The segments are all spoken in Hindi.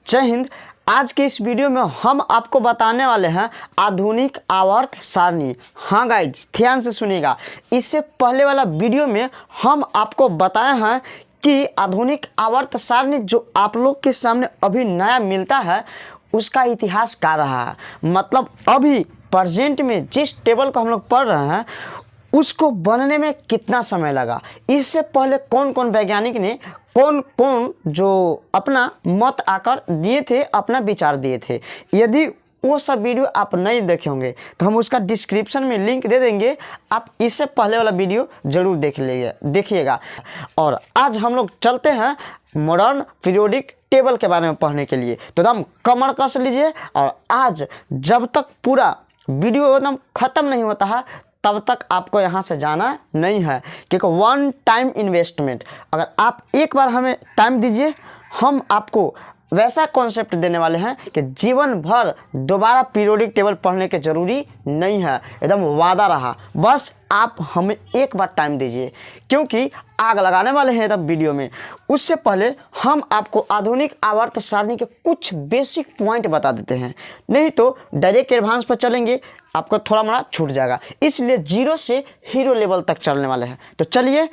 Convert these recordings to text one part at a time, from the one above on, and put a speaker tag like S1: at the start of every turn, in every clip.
S1: जय हिंद। आज के इस वीडियो में हम आपको बताने वाले हैं आधुनिक आवर्त सारणी। हाँ गाइज, ध्यान से सुनिएगा। इससे पहले वाला वीडियो में हम आपको बताए हैं कि आधुनिक आवर्त सारणी जो आप लोग के सामने अभी नया मिलता है उसका इतिहास क्या रहा है, मतलब अभी प्रेजेंट में जिस टेबल को हम लोग पढ़ रहे हैं उसको बनने में कितना समय लगा। इससे पहले कौन कौन वैज्ञानिक ने कौन कौन जो अपना मत आकर दिए थे, अपना विचार दिए थे। यदि वो सब वीडियो आप नहीं देखे होंगे तो हम उसका डिस्क्रिप्शन में लिंक दे देंगे, आप इससे पहले वाला वीडियो ज़रूर देखिएगा। और आज हम लोग चलते हैं मॉडर्न पीरियोडिक टेबल के बारे में पढ़ने के लिए। तो एकदम कमर कस लीजिए और आज जब तक पूरा वीडियो एकदम ख़त्म नहीं होता है तब तक आपको यहाँ से जाना नहीं है, क्योंकि वन टाइम इन्वेस्टमेंट। अगर आप एक बार हमें टाइम दीजिए, हम आपको वैसा कॉन्सेप्ट देने वाले हैं कि जीवन भर दोबारा पीरियोडिक टेबल पढ़ने के ज़रूरी नहीं है। एकदम वादा रहा, बस आप हमें एक बार टाइम दीजिए, क्योंकि आग लगाने वाले हैं तब वीडियो में। उससे पहले हम आपको आधुनिक आवर्त सारणी के कुछ बेसिक पॉइंट बता देते हैं, नहीं तो डायरेक्ट एडवांस पर चलेंगे आपको थोड़ा मोड़ा छूट जाएगा। इसलिए जीरो से हीरो लेवल तक चलने वाले हैं। तो चलिए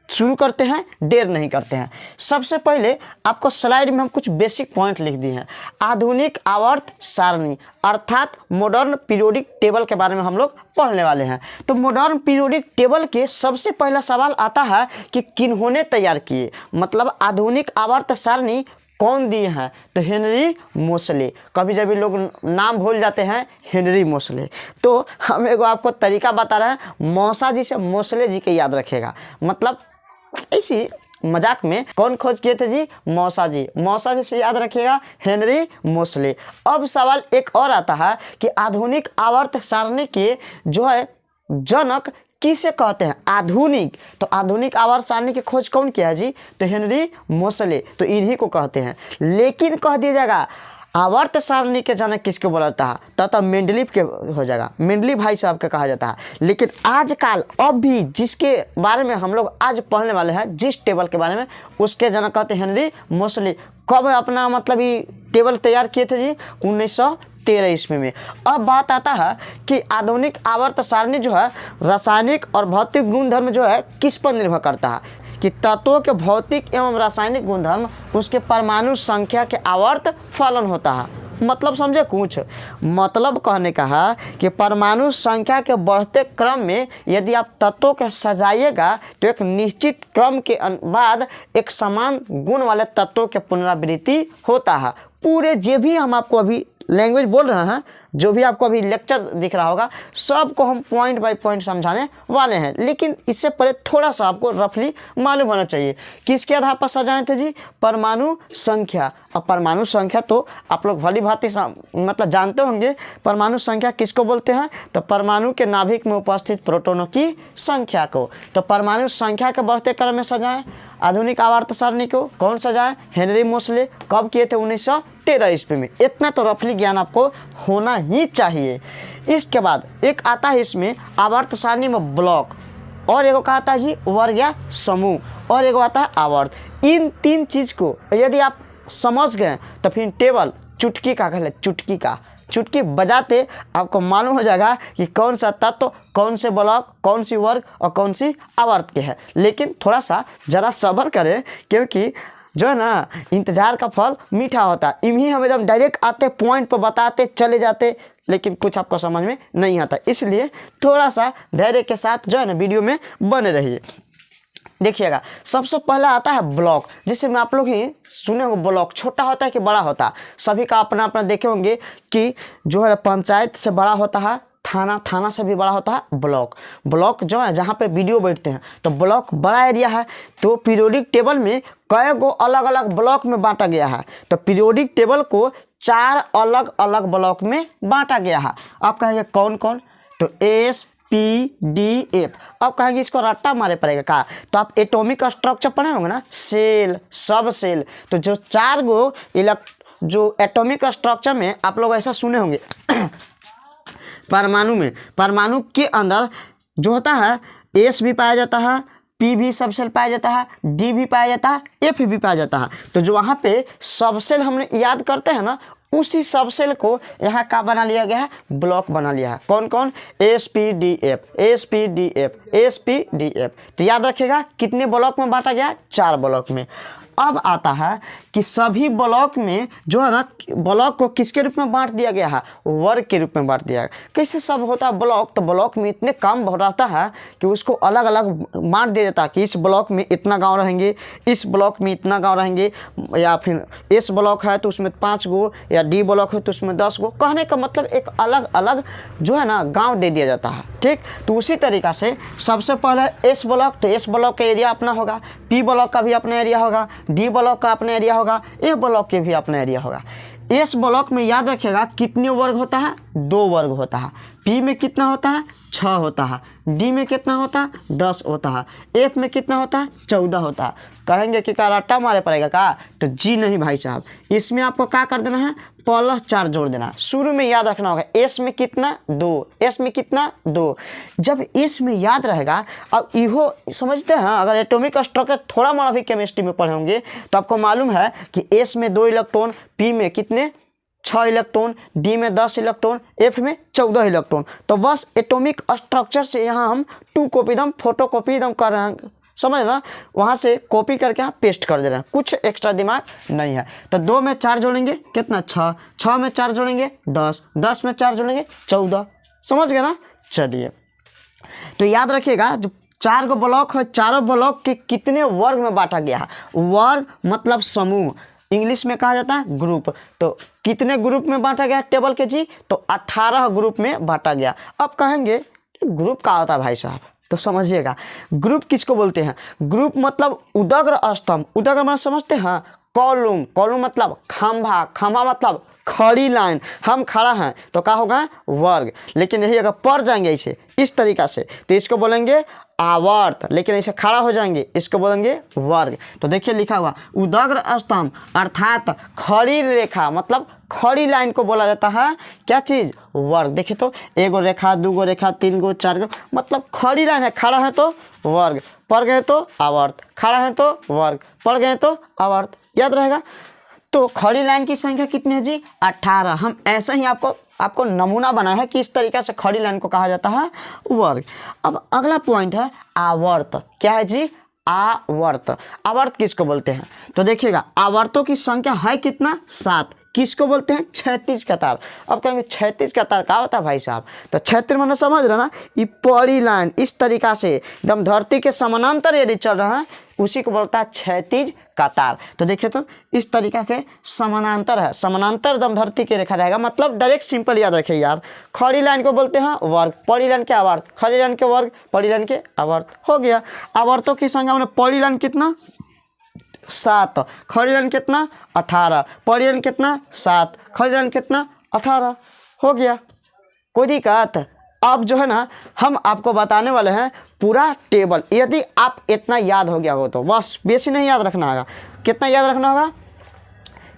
S1: शुरू करते हैं, देर नहीं करते हैं। सबसे पहले आपको स्लाइड में हम कुछ बेसिक पॉइंट लिख दिए हैं। आधुनिक आवर्त सारणी अर्थात मॉडर्न पीरियोडिक टेबल के बारे में हम लोग पढ़ने वाले हैं। तो मॉडर्न पीरियोडिक टेबल के सबसे पहला सवाल आता है कि किन्होंने तैयार किए, मतलब आधुनिक आवर्त सारणी कौन दिए हैं। तो हेनरी मोसले। कभी जब लोग नाम भूल जाते हैं हेनरी मोसले, तो हम एगो आपको तरीका बता रहे हैं, मौसा जी से मोसले जी के याद रखेगा। मतलब इसी मजाक में कौन खोज किए थे जी? मौसा जी। मौसा जी से याद रखिएगा हेनरी मोसले। अब सवाल एक और आता है कि आधुनिक आवर्त सारणी के जो है जनक किसे कहते हैं? आधुनिक। तो आधुनिक आवर्त सारणी की खोज कौन किया है जी? तो हेनरी मोसले। तो इन्हीं को कहते हैं। लेकिन कह दिया जाएगा आवर्त सारणी के जनक किसको बोला जाता है? तो मेंडलीव के हो जाएगा, मेंडलीव भाई साहब का कहा जाता है। लेकिन आजकल अब भी जिसके बारे में हम लोग आज पढ़ने वाले हैं, जिस टेबल के बारे में, उसके जनक कहते हैं हेनरी मोसले। कब अपना मतलब ये टेबल तैयार किए थे जी? 1913 ईस्वी में। अब बात आता है कि आधुनिक आवर्त सारणी जो है रासायनिक और भौतिक गुणधर्म जो है किस पर निर्भर करता है कि तत्वों के भौतिक एवं रासायनिक गुणधर्म उसके परमाणु संख्या के आवर्त फलन होता है। मतलब समझे कुछ? मतलब कहने का है कि परमाणु संख्या के बढ़ते क्रम में यदि आप तत्वों के सजाइएगा तो एक निश्चित क्रम के बाद एक समान गुण वाले तत्वों के पुनरावृत्ति होता है। पूरे जो भी हम आपको अभी लैंग्वेज बोल रहे हैं, जो भी आपको अभी लेक्चर दिख रहा होगा, सबको हम पॉइंट बाय पॉइंट समझाने वाले हैं। लेकिन इससे पहले थोड़ा सा आपको रफली मालूम होना चाहिए किसके आधार पर सजाए थे जी? परमाणु संख्या। अब परमाणु संख्या तो आप लोग भली भांति मतलब जानते होंगे। परमाणु संख्या किसको बोलते हैं? तो परमाणु के नाभिक में उपस्थित प्रोटॉनों की संख्या को। तो परमाणु संख्या के बढ़ते क्रम में सजाएं आधुनिक आवर्त सारणी को। कौन सजाए? हेनरी मोसले। कब किए थे? 1913 ईस्वी में। इतना तो रफली ज्ञान आपको होना ही चाहिए। इसके बाद एक आता है इसमें आवर्त सारणी में ब्लॉक, और एगो का आता है जी वर्ग या समूह, और एगो आता है आवर्त। इन तीन चीज़ को यदि आप समझ गए तो फिर टेबल चुटकी का कहले, चुटकी बजाते आपको मालूम हो जाएगा कि कौन सा तत्व, कौन से ब्लॉक, कौन सी वर्ग और कौन सी आवर्त के है। लेकिन थोड़ा सा ज़रा सब्र करें, क्योंकि जो है ना इंतज़ार का फल मीठा होता है। इन्हीं हम एकदम डायरेक्ट आते पॉइंट पर बताते चले जाते, लेकिन कुछ आपको समझ में नहीं आता। इसलिए थोड़ा सा धैर्य के साथ जो है ना वीडियो में बने रहिए। देखिएगा, सबसे पहला आता है ब्लॉक, जिसे में आप लोग ही सुने होंगे। ब्लॉक छोटा होता है कि बड़ा होता है? सभी का अपना अपना देखे होंगे कि जो है पंचायत से बड़ा होता है थाना से भी बड़ा होता है ब्लॉक जो है जहाँ पे वीडियो बैठते हैं। तो ब्लॉक बड़ा एरिया है। तो पीरियोडिक टेबल में कई गो अलग अलग ब्लॉक में बांटा गया है। तो पीरियोडिक टेबल को 4 अलग अलग ब्लॉक में बांटा गया है। आप कहेंगे कौन कौन? तो SPDF। अब कहेंगे इसको रट्टा मारे पड़ेगा का? तो आप एटॉमिक स्ट्रक्चर पढ़े होंगे ना, सेल, सब सेल। तो जो 4 गो जो एटॉमिक स्ट्रक्चर में आप लोग ऐसा सुने होंगे परमाणु में, परमाणु के अंदर जो होता है S भी पाया जाता है, पी भी सबसेल पाया जाता है, डी भी पाया जाता है, एफ भी पाया जाता है। तो जो वहाँ पे सबसेल हमने याद करते हैं ना, उसी सबसेल को यहाँ का बना लिया गया है, ब्लॉक बना लिया है। कौन कौन? S P D F, S P D F, S P D F. तो याद रखिएगा कितने ब्लॉक में बांटा गया? 4 ब्लॉक में। अब आता है कि सभी ब्लॉक में जो है ना, ब्लॉक को किसके रूप में बांट दिया गया है? वर्ग के रूप में बांट दिया गया। कैसे सब होता है ब्लॉक? तो ब्लॉक में इतने काम रहता है कि उसको अलग अलग बांट दिया जाता है कि इस ब्लॉक में इतना गांव रहेंगे, इस ब्लॉक में इतना गांव रहेंगे, या फिर इस ब्लॉक है तो उसमें 5 गो, या डी ब्लॉक है तो उसमें 10 गो। कहने का मतलब एक अलग अलग जो है ना गाँव दे दिया जाता है। ठीक, तो उसी तरीक़ा से सबसे पहले एस ब्लॉक, तो एस ब्लॉक का एरिया अपना होगा, पी ब्लॉक का भी अपना एरिया होगा, डी ब्लॉक का अपना एरिया होगा, ए ब्लॉक के भी अपना एरिया होगा। एस ब्लॉक में याद रखिएगा कितने वर्ग होता है? 2 वर्ग होता है। पी में कितना होता है? 6 होता है। डी में कितना होता है? 10 होता है। एफ में कितना होता है? 14 होता है। कहेंगे कि रट्टा मारे पड़ेगा का? तो जी नहीं भाई साहब, इसमें आपको क्या कर देना है? +4 जोड़ देना है। शुरू में याद रखना होगा एस में कितना? 2, एस में कितना? 2। जब एस में याद रहेगा, अब इहो समझते हैं, अगर एटॉमिक स्ट्रक्चर थोड़ा मोड़ा भी केमिस्ट्री में पढ़े होंगे तो आपको मालूम है कि एस में 2 इलेक्ट्रॉन, पी में कितने? 6 इलेक्ट्रॉन, डी में 10 इलेक्ट्रॉन, एफ में 14 इलेक्ट्रॉन। तो बस एटॉमिक स्ट्रक्चर से यहाँ हम 2 कॉपी एकदम फोटो कॉपी एकदम कर रहे हैं, समझ ना, वहाँ से कॉपी करके यहाँ पेस्ट कर दे रहे हैं, कुछ एक्स्ट्रा दिमाग नहीं है। तो 2 में 4 जोड़ेंगे कितना? 6, 6 में 4 जोड़ेंगे 10, 10 में 4 जोड़ेंगे 14। समझ गए ना? चलिए, तो याद रखिएगा जो 4 गो ब्लॉक है, चारों ब्लॉक के कितने वर्ग में बांटा गया है? वर्ग मतलब समूह, इंग्लिश में कहा जाता है ग्रुप। तो कितने ग्रुप में बांटा गया टेबल के जी? तो 18 ग्रुप में बांटा गया। अब कहेंगे कि ग्रुप क्या होता है भाई साहब? तो समझिएगा ग्रुप किसको बोलते हैं? ग्रुप मतलब उदग्र स्तंभ, उदग्र मतलब समझते हैं? कॉलम, कॉलम मतलब खंभा, खंभा मतलब खड़ी लाइन, हम खड़ा हैं तो क्या होगा? वर्ग। लेकिन यही अगर पढ़ जाएंगे इसे इस तरीक़ा से तो इसको बोलेंगे आवर्त, लेकिन ऐसे खड़ा हो जाएंगे इसको बोलेंगे वर्ग। तो देखिए लिखा हुआ उदग्र स्तंभ अर्थात खड़ी रेखा, मतलब खड़ी लाइन को बोला जाता है क्या चीज़? वर्ग। देखिए तो 1 गो रेखा, 2 गो रेखा, 3 गो, 4 गो, मतलब खड़ी लाइन है। खड़ा है तो वर्ग, पड़ गए तो आवर्त, खड़ा है तो वर्ग, पड़ गए तो आवर्त। याद रहेगा। तो खड़ी लाइन की संख्या कितनी है जी? 18। हम ऐसा ही आपको नमूना बना है कि इस तरीक़े से खड़ी लाइन को कहा जाता है वर्ग। अब अगला पॉइंट है आवर्त। क्या है जी? आवर्त। आवर्त किसको बोलते हैं? तो देखिएगा आवर्तों की संख्या है कितना? 7। किसको बोलते हैं? क्षैतिज कतार। अब कहेंगे क्षैतिज कतार क्या होता है भाई साहब? तो क्षैतिज मैंने समझ रहा ना, ये पड़ी लाइन इस तरीक़ा से एकदम धरती के समानांतर यदि चल रहा है उसी को बोलता है क्षैतिज कतार। तो देखिए तो इस तरीक़ा के समानांतर है, समानांतर एकदम धरती के रेखा रहेगा, मतलब डायरेक्ट सिंपल याद रखिए यार। खड़ी लाइन को बोलते हैं वर्ग, पड़ी लाइन के आवर्त, खड़ी लाइन के वर्ग, पड़ी लाइन के आवर्त। हो गया। आवर्तों की संख्या मैंने पड़ी लाइन कितना? 7, खड़ी लाइन कितना? 18, पड़ी लाइन कितना? 7, खड़ी लाइन कितना? 18। हो गया, कोई दिक्कत? अब जो है ना हम आपको बताने वाले हैं पूरा टेबल। यदि आप इतना याद हो गया हो तो बस, बेसी नहीं याद रखना होगा। कितना याद रखना होगा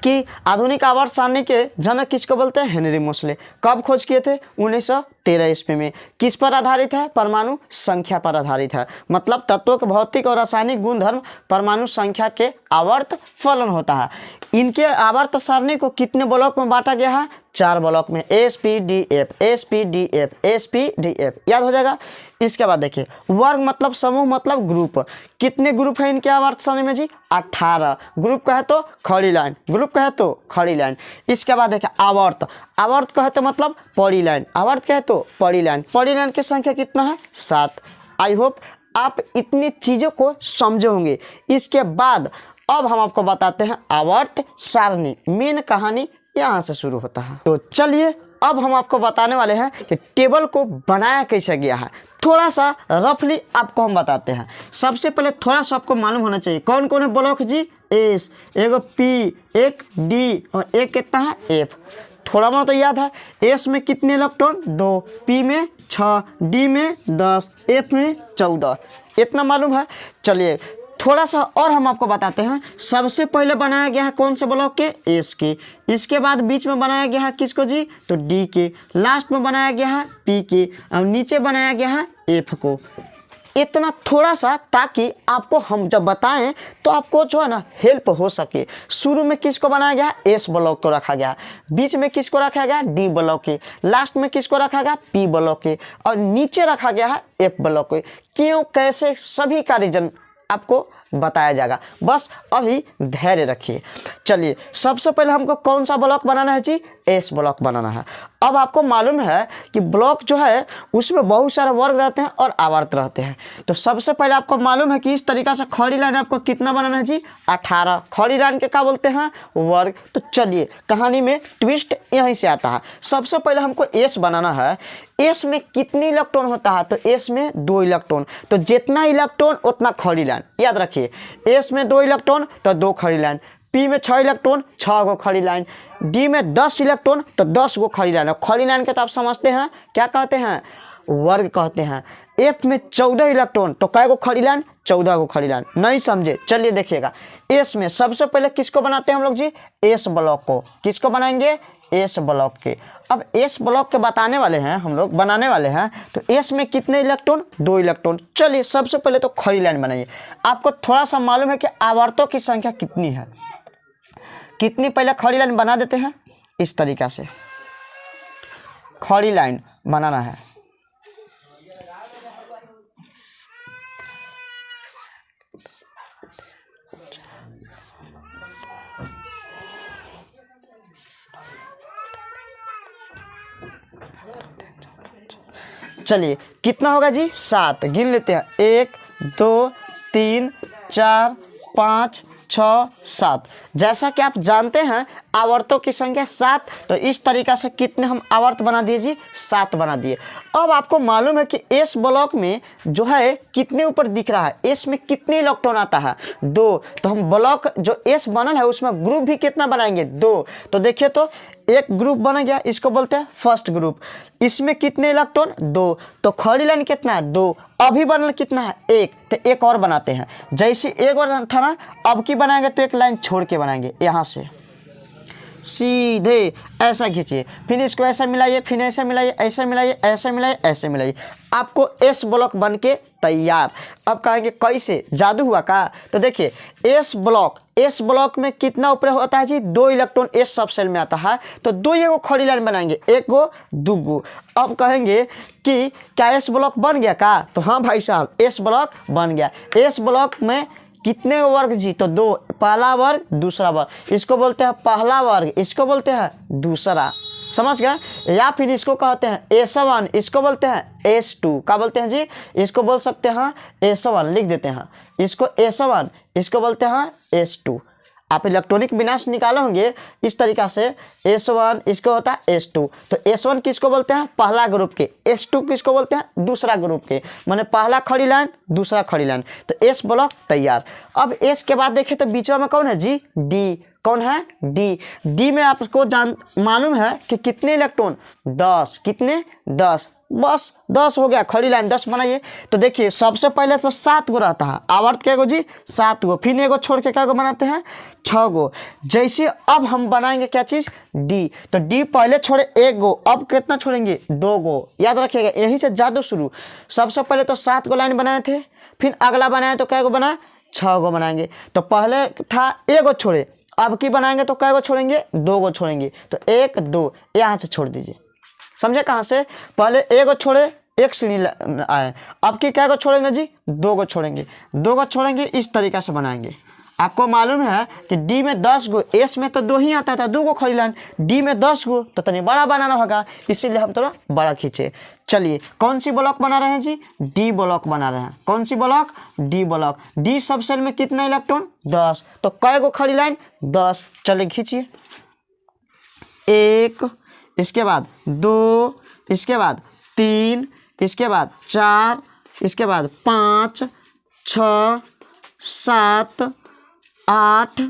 S1: कि आधुनिक आवर्त सारणी के जनक किसको बोलते हैं? हेनरी मोसले। कब खोज किए थे? 1913 ईस्वी में। किस पर आधारित है? परमाणु संख्या पर आधारित है, मतलब तत्वों के भौतिक और रासायनिक गुणधर्म परमाणु संख्या के आवर्त फलन होता है। इनके आवर्त सारणी को कितने ब्लॉक में बांटा गया है? 4 ब्लॉक में, S P D F, S P D F, S P D F. याद हो जाएगा। इसके बाद देखिए वर्ग मतलब समूह मतलब ग्रुप। कितने ग्रुप है इनके आवर्त सारणी में जी? 18। ग्रुप कहे तो खड़ी लाइन, ग्रुप कहे तो खड़ी लाइन। इसके बाद देखिए आवर्त, आवर्त कहे तो मतलब पड़ी लाइन, आवर्त कहे तो पड़ी लाइन। पड़ी लाइन की संख्या कितना है? 7। आई होप आप इतनी चीज़ों को समझे होंगे। इसके बाद अब हम आपको बताते हैं आवर्त सारणी। मेन कहानी यहाँ से शुरू होता है। तो चलिए अब हम आपको बताने वाले हैं कि टेबल को बनाया कैसे गया है। थोड़ा सा रफली आपको हम बताते हैं। सबसे पहले थोड़ा सा आपको मालूम होना चाहिए कौन कौन है ब्लॉक जी? एस, एक पी, एक डी और एक कितना है? एफ। थोड़ा बहुत तो याद है। एस में कितने इलेक्ट्रॉन? 2, पी में 6, डी में 10, एफ में 14। इतना मालूम है। चलिए थोड़ा सा और हम आपको बताते हैं। सबसे पहले बनाया गया है कौन से ब्लॉक के? एस के। इसके बाद बीच में बनाया गया है किसको जी? तो डी के। लास्ट में बनाया गया है पी के और नीचे बनाया गया है एफ को। इतना थोड़ा सा, ताकि आपको हम जब बताएं तो आपको जो है ना हेल्प हो सके। शुरू में किसको बनाया गया, एस ब्लॉक को रखा गया, बीच में किसको रखा गया, डी ब्लॉक के, लास्ट में किसको रखा गया, पी ब्लॉक के, और नीचे रखा गया है एफ ब्लॉक के। क्यों, कैसे, सभी का रीजन आपको बताया जाएगा, बस अभी धैर्य रखिए। चलिए, सबसे पहले हमको कौन सा ब्लॉक बनाना है जी, एस ब्लॉक बनाना है। अब आपको मालूम है कि ब्लॉक जो है उसमें बहुत सारे वर्ग रहते हैं और आवर्त रहते हैं। तो सबसे पहले आपको मालूम है कि इस तरीका से खड़ी लाइन आपको कितना बनाना है जी, 18। खड़ी लाइन के क्या बोलते हैं, वर्ग। तो चलिए, कहानी में ट्विस्ट यहीं से आता है। सबसे पहले हमको एस बनाना है। एस में कितने इलेक्ट्रॉन होता है, तो एस में 2 इलेक्ट्रॉन। तो जितना इलेक्ट्रॉन उतना खड़ी लाइन, याद रखिए। एस में 2 इलेक्ट्रॉन तो 2 खड़ी लाइन, पी में 6 इलेक्ट्रॉन 6 गो खड़ी लाइन, डी में 10 इलेक्ट्रॉन तो 10 गो खड़ी लाइन। और खड़ी लाइन के तो आप समझते हैं क्या कहते हैं, वर्ग कहते हैं। एफ में 14 इलेक्ट्रॉन तो कै गो खड़ी लाइन, 14 गो खड़ी लाइन। नहीं समझे, चलिए देखिएगा। एस में सबसे पहले किसको बनाते हैं हम लोग जी, एस ब्लॉक को। किसको बनाएंगे, एस ब्लॉक के। अब एस ब्लॉक के बताने वाले हैं हम लोग, बनाने वाले हैं। तो एस में कितने इलेक्ट्रॉन, 2 इलेक्ट्रॉन। चलिए, सबसे पहले तो खड़ी लाइन बनाइए। आपको थोड़ा सा मालूम है कि आवर्तों की संख्या कितनी है, कितनी, पहले खड़ी लाइन बना देते हैं। इस तरीका से खड़ी लाइन बनाना है। चलिए, कितना होगा जी, 7। गिन लेते हैं, 1 2 3 4 5 6 7। जैसा कि आप जानते हैं आवर्तों की संख्या 7, तो इस तरीका से कितने हम आवर्त बना दिए जी, 7 बना दिए। अब आपको मालूम है कि एस ब्लॉक में जो है कितने ऊपर दिख रहा है, एस में कितने इलेक्ट्रॉन आता है, 2। तो हम ब्लॉक जो एस बनल है उसमें ग्रुप भी कितना बनाएंगे, 2। तो देखिए, तो एक ग्रुप बन गया, इसको बोलते हैं फर्स्ट ग्रुप। इसमें कितने इलेक्ट्रॉन, 2। तो खड़ी लाइन कितना है, 2। अभी बनल कितना है, 1। तो एक और बनाते हैं। जैसे एक और था ना, अब की बनाएंगे तो एक लाइन छोड़ के बनाएंगे, यहाँ से सीधे ऐसा खींचिए, फिर इसको ऐसा मिलाइए, फिर ऐसा मिलाइए, ऐसा मिलाइए, ऐसा मिलाइए, ऐसे मिलाइए। आपको एस ब्लॉक बन के तैयार। अब कहेंगे कैसे, जादू हुआ का। तो देखिए, एस ब्लॉक में कितना ऊपर होता है जी, 2 इलेक्ट्रॉन एस सब सेल में आता है। तो 2 ये खड़ी लाइन बनाएंगे, 1 गो 2 गो। अब कहेंगे कि क्या एस ब्लॉक बन गया का, तो हाँ भाई साहब, एस ब्लॉक बन गया। एस ब्लॉक में कितने वर्ग जी, तो 2। पहला वर्ग, दूसरा वर्ग। इसको बोलते हैं पहला वर्ग, इसको बोलते हैं दूसरा। समझ गए। या फिर इसको कहते हैं S1, इसको बोलते हैं S2। क्या बोलते हैं जी, इसको बोल सकते हैं S1, लिख देते हैं इसको S1, इसको बोलते हैं S2। आप इलेक्ट्रॉनिक विनाश निकाले होंगे इस तरीका से, S1 इसको होता है S2। तो S1 किसको बोलते हैं, पहला ग्रुप के। S2 किसको बोलते हैं, दूसरा ग्रुप के। माने पहला खड़ी लाइन, दूसरा खड़ी लाइन। तो S ब्लॉक तैयार। अब S के बाद देखें तो बीच में कौन है जी, D। कौन है, D। D में आपको मालूम है कि कितने इलेक्ट्रॉन, 10। कितने, 10। बस 10 हो गया, खड़ी लाइन 10 बनाइए। तो देखिए, सबसे पहले तो 7 गो रहता है, आवर्त क्या गो जी, 7 गो। फिर एगो छोड़ के क्या गो बनाते हैं, 6 गो। जैसे अब हम बनाएंगे क्या चीज़, डी। तो डी पहले छोड़े 1 गो, अब कितना छोड़ेंगे, 2 गो। याद रखिएगा, यहीं से जादू शुरू। सबसे पहले तो 7 गो लाइन बनाए थे, फिर अगला बनाए तो क्या गो बना, 6 गो बनाएंगे। तो पहले था 1 गो छोड़े, अब की बनाएंगे तो क्या गो छोड़ेंगे, 2 गो छोड़ेंगे। तो 1 2 यहाँ से छोड़ दीजिए। समझे कहाँ से, पहले 1 गो छोड़े, 1 सीढ़ी आए। अब की क्या गो छोड़ेंगे जी, 2 गो छोड़ेंगे, 2 गो छोड़ेंगे। इस तरीका से बनाएंगे। आपको मालूम है कि डी में 10 गो, एस में तो 2 ही आता था, 2 गो खड़ी लाइन। डी में 10 गो तो तनी बड़ा बनाना होगा, इसीलिए हम थोड़ा बड़ा खींचे। चलिए, कौन सी ब्लॉक बना रहे हैं जी, डी ब्लॉक बना रहे हैं। कौन सी block, D block. D subshell में कितना इलेक्ट्रॉन, 10। तो कै गो खड़ी लाइन, 10। चलिए खींचिए, 1, इसके बाद 2, इसके बाद 3, इसके बाद 4, इसके बाद 5 6 7 8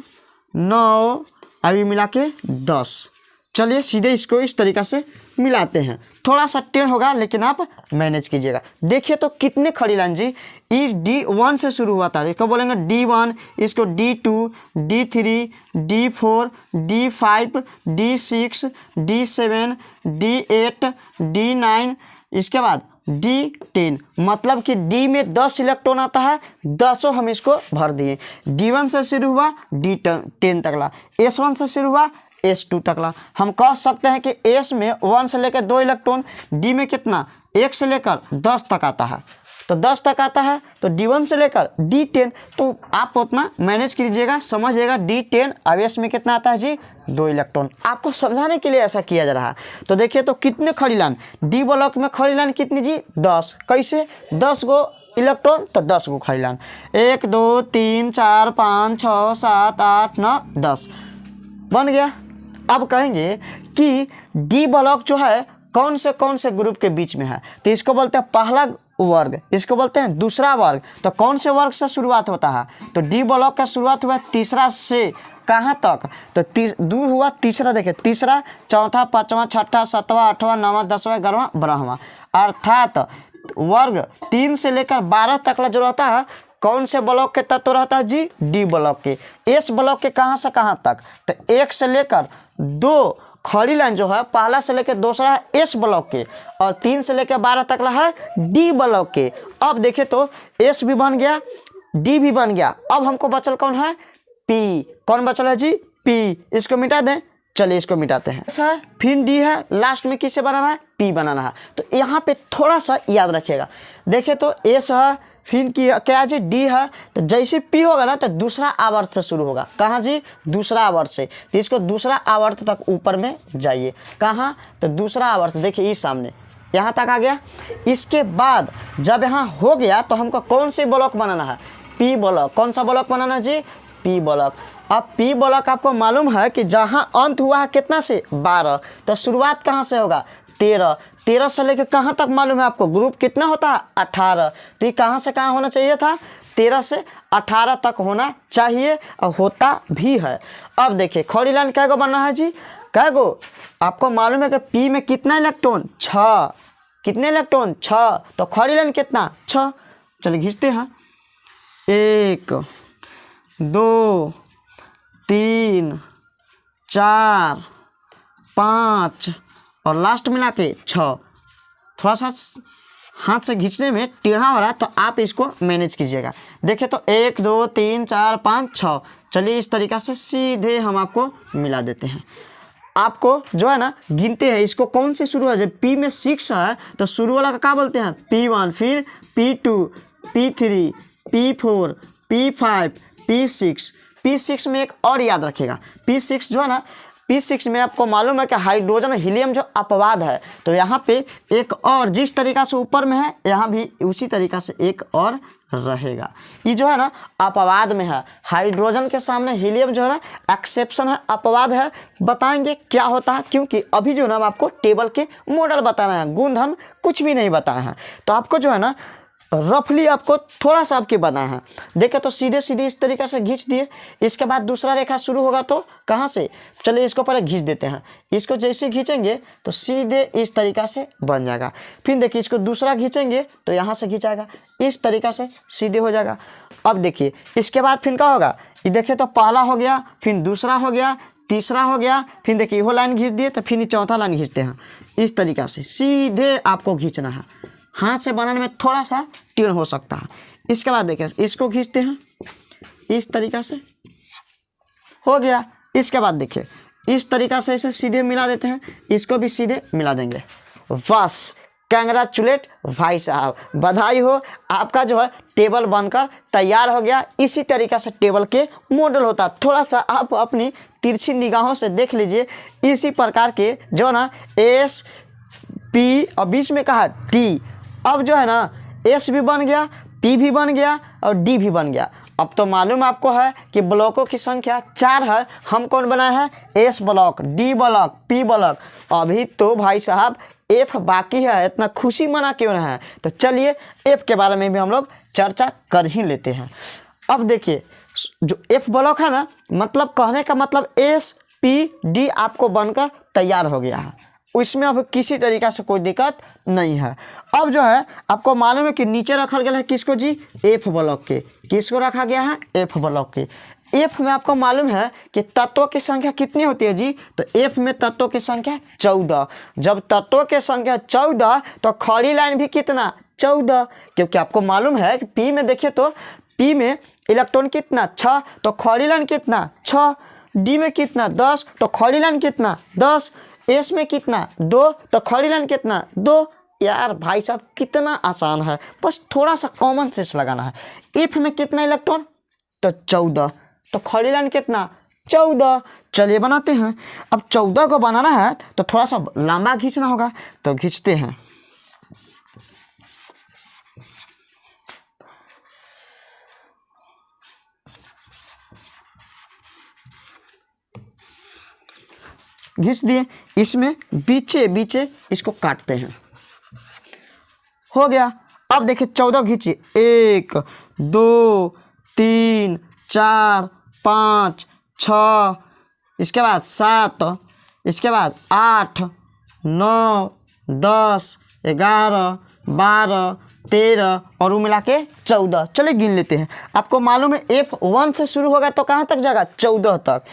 S1: 9, अभी मिला के 10। चलिए सीधे इसको इस तरीका से मिलाते हैं। थोड़ा सा टेढ़ होगा लेकिन आप मैनेज कीजिएगा। देखिए तो कितने खड़ी लाइन जी, इस D1 से शुरू हुआ था, इसको बोलेंगे D1, इसको D2, D3, D4, D5, D6, D7, D8, D9, इसके बाद D10, मतलब कि D में 10 इलेक्ट्रॉन आता है, 10 हम इसको भर दिए। D1 से शुरू हुआ D10 तकला, S1 से शुरू हुआ S2 तकला। हम कह सकते हैं कि S में 1 से लेकर 2 इलेक्ट्रॉन, D में कितना 1 से लेकर 10 तक आता है, तो 10 तक आता है, तो D1 से लेकर D10, तो आप उतना मैनेज कीजिएगा, समझिएगा। D10 अब S में कितना आता है जी 2 इलेक्ट्रॉन। आपको समझाने के लिए ऐसा किया जा रहा है। तो देखिए तो कितने खड़ी लाइन, D ब्लॉक में खड़ी लाइन कितनी जी 10, कैसे 10 गो इलेक्ट्रॉन तो 10 गो खड़ी लाइन, 1 2 3 4 5 6 7 8 9 10 बन गया। अब कहेंगे कि D ब्लॉक जो है कौन से ग्रुप के बीच में है, तो इसको बोलते हैं पहला वर्ग, इसको बोलते हैं दूसरा वर्ग। तो कौन से वर्ग से शुरुआत होता है, तो D ब्लॉक का शुरुआत हुआ तीसरा से कहाँ तक, तो दो हुआ तीसरा, देखिए तीसरा, चौथा, पांचवा, छठा, सातवां, आठवां, नौवां, 10वां, 11वां, 12वां, अर्थात वर्ग 3 से लेकर 12 तक जो रहता है कौन से ब्लॉक के तत्व रहता है जी D ब्लॉक के। S ब्लॉक के कहाँ से कहाँ तक, तो 1 से लेकर 2 खड़ी लाइन जो है पहला से लेकर दूसरा है S ब्लॉक के, और 3 से लेकर 12 तक है D ब्लॉक के। अब देखें तो S भी बन गया, D भी बन गया, अब हमको बचल कौन है P, कौन बचल है जी P, इसको मिटा दें, चलिए इसको मिटाते हैं। ऐसा फिर D है, लास्ट में किससे बनाना है P बनाना है, तो यहाँ पे थोड़ा सा याद रखिएगा। देखें तो S है, फिर क्या जी D है, तो जैसे P होगा ना तो दूसरा आवर्त से शुरू होगा, कहाँ जी दूसरा आवर्त से, तो इसको दूसरा आवर्त तक ऊपर में जाइए, कहाँ तो दूसरा आवर्त, देखिए इस सामने यहाँ तक आ गया। इसके बाद जब यहाँ हो गया तो हमको कौन से ब्लॉक बनाना है P ब्लॉक, कौन सा ब्लॉक बनाना है जी P ब्लॉक। अब P ब्लॉक आपको मालूम है कि जहाँ अंत हुआ है कितना से 12, तो शुरुआत कहाँ से होगा 13, 13 से लेकर कहाँ तक मालूम है आपको, ग्रुप कितना होता है 18, तो ये कहाँ से कहाँ होना चाहिए था 13 से 18 तक होना चाहिए, और होता भी है। अब देखिए खड़ी लाइन कै गो बनना है जी, कै गो आपको मालूम है कि P में कितना इलेक्ट्रॉन 6, कितने इलेक्ट्रॉन 6, तो खड़ी लाइन कितना 6, चलिए खींचते हैं, 1 2 3 4 5 और लास्ट मिला के 6। थोड़ा सा हाथ से खींचने में टेढ़ा हो रहा है तो आप इसको मैनेज कीजिएगा। देखिए तो 1 2 3 4 5 6, चलिए इस तरीक़ा से सीधे हम आपको मिला देते हैं। आपको जो है ना गिनते हैं, इसको कौन से शुरू है, जब P में 6 है तो शुरू वाला का क्या बोलते हैं P1, फिर P2, P3, P4, P5, P6। P6 में एक और याद रखिएगा, P6 जो है ना, P6 में आपको मालूम है कि हाइड्रोजन हीलियम जो अपवाद है, तो यहाँ पे एक और जिस तरीक़ा से ऊपर में है यहाँ भी उसी तरीक़ा से एक और रहेगा। ये जो है ना अपवाद में है, हाइड्रोजन के सामने हीलियम जो है ना एक्सेप्शन है, अपवाद है। बताएंगे क्या होता है, क्योंकि अभी जो है ना हम आपको टेबल के मॉडल बताना है, गुणधर्म कुछ भी नहीं बताए हैं, तो आपको जो है ना रफली आपको थोड़ा सा आपके बना है। देखे तो सीधे सीधे इस तरीक़े से खींच दिए, इसके बाद दूसरा रेखा शुरू होगा तो कहाँ से, चलिए इसको पहले खींच देते हैं, इसको जैसे खींचेंगे तो सीधे इस तरीक़ा से बन जाएगा। फिर देखिए इसको दूसरा खींचेंगे तो यहाँ से खींचाएगा, इस तरीक़ा से सीधे हो जाएगा। अब देखिए इसके बाद फिर क्या होगा, ये देखिए तो पहला हो गया, फिर दूसरा हो गया, तीसरा हो गया, फिर देखिए वो लाइन खींच दिए तो फिर चौथा लाइन खींचते हैं, इस तरीक़ा से सीधे आपको खींचना है। हाथ से बनाने में थोड़ा सा टेढ़ हो सकता है। इसके बाद देखिए इसको खींचते हैं इस तरीक़ा से, हो गया। इसके बाद देखिए इस तरीक़ा से इसे सीधे मिला देते हैं, इसको भी सीधे मिला देंगे। बस कंग्रेचुलेट भाई साहब, बधाई हो, आपका जो है टेबल बनकर तैयार हो गया। इसी तरीक़ा से टेबल के मॉडल होता है, थोड़ा सा आप अपनी तिरछी निगाहों से देख लीजिए। इसी प्रकार के जो ना S P और बीच में कहा T, अब जो है ना S भी बन गया, P भी बन गया और D भी बन गया। अब तो मालूम आपको है कि ब्लॉकों की संख्या 4 है। हम कौन बनाए हैं S block, D block, P block. अभी तो भाई साहब F बाकी है, इतना खुशी मना क्यों ना है, तो चलिए F के बारे में भी हम लोग चर्चा कर ही लेते हैं। अब देखिए जो F ब्लॉक है ना, मतलब कहने का मतलब S P D आपको बनकर तैयार हो गया है, उसमें अब किसी तरीक़ा से कोई दिक्कत नहीं है। अब जो है आपको मालूम है कि नीचे रखा गया है किसको जी F ब्लॉक के, किसको रखा गया है F ब्लॉक के। एफ में आपको मालूम है कि तत्वों की संख्या कितनी होती है जी, तो एफ में तत्वों की संख्या 14। जब तत्वों की संख्या 14 तो खड़ी लाइन भी कितना 14, क्योंकि आपको मालूम है कि पी में देखिए तो पी में इलेक्ट्रॉन कितना 6 तो खड़ी लाइन कितना 6, डी में कितना 10 तो खड़ी लाइन कितना 10, एस में कितना 2 तो खड़ी लाइन कितना 2। यार भाई साहब कितना आसान है, बस थोड़ा सा कॉमन सेंस लगाना है। एफ में कितना इलेक्ट्रॉन तो 14 तो खड़ी लाइन कितना 14। चलिए बनाते हैं। अब 14 को बनाना है तो थोड़ा सा लंबा खींचना होगा, तो खींचते हैं। घिस दिए, इसमें बीचे बीचे इसको काटते हैं, हो गया। अब देखिए 14 खींचिए, 1 2 3 4 5 6, इसके बाद 7, इसके बाद 8 9 10 11 12 13 और वो मिला के 14। चलिए गिन लेते हैं। आपको मालूम है F1 से शुरू होगा तो कहाँ तक जाएगा 14 तक।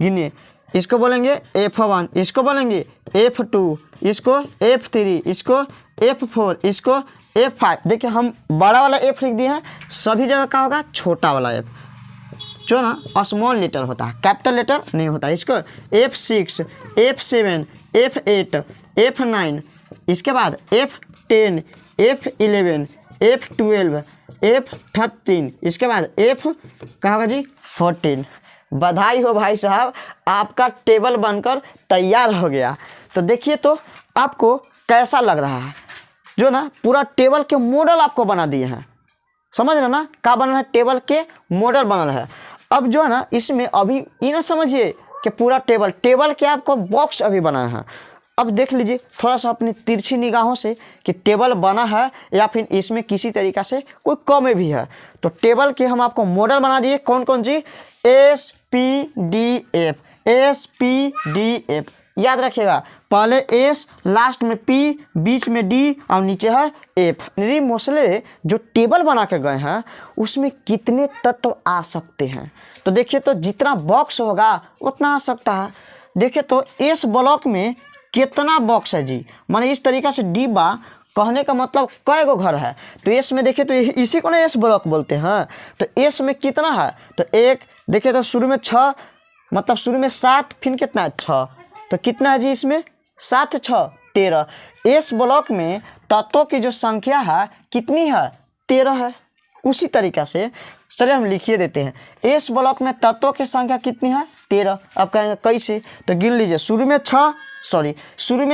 S1: गिनिए, इसको बोलेंगे F1, इसको बोलेंगे F2, इसको F3, इसको F4, इसको F5। देखिए हम बड़ा वाला F लिख दिए हैं, सभी जगह का होगा छोटा वाला F, जो ना स्मॉल लेटर होता है, कैपिटल लेटर नहीं होता। इसको F6, F7, F8, F9, इसके बाद F10, F11, F12, F13, इसके बाद F कहाँ होगा जी 14। बधाई हो भाई साहब, आपका टेबल बनकर तैयार हो गया। तो देखिए तो आपको कैसा लग रहा है, जो ना पूरा टेबल के मॉडल आपको बना दिए हैं। समझ रहे ना, क्या बनल है, टेबल के मॉडल बनल है। अब जो है ना इसमें अभी ये ना समझिए कि पूरा टेबल के आपको बॉक्स अभी बना है। अब देख लीजिए थोड़ा सा अपनी तिरछी निगाहों से कि टेबल बना है या फिर इसमें किसी तरीक़ा से कोई कमी भी है। तो टेबल के हम आपको मॉडल बना दिए, कौन कौन जी, SPDF, SPDF याद रखिएगा। पहले एस, लास्ट में पी, बीच में डी और नीचे है एफ। मेरी मोस्टली जो टेबल बना के गए हैं उसमें कितने तत्व आ सकते हैं, तो देखिए तो जितना बॉक्स होगा उतना आ सकता है। देखिए तो एस ब्लॉक में कितना बॉक्स है जी, माने इस तरीक़ा से डिब्बा, कहने का मतलब कई गो घर है। तो एस में देखिए तो इसी को ना एस ब्लॉक बोलते हैं। तो एस में कितना है, तो एक देखिए तो शुरू में 6, मतलब शुरू में 7, फिर कितना है 6, तो कितना है जी इसमें 7 6 13। एस ब्लॉक में तत्वों की जो संख्या है कितनी है 13 है। उसी तरीक़ा से चलिए हम लिखिए देते हैं, एस ब्लॉक में तत्वों की संख्या कितनी है 13। अब कहेंगे कैसे, तो गिन लीजिए, शुरू में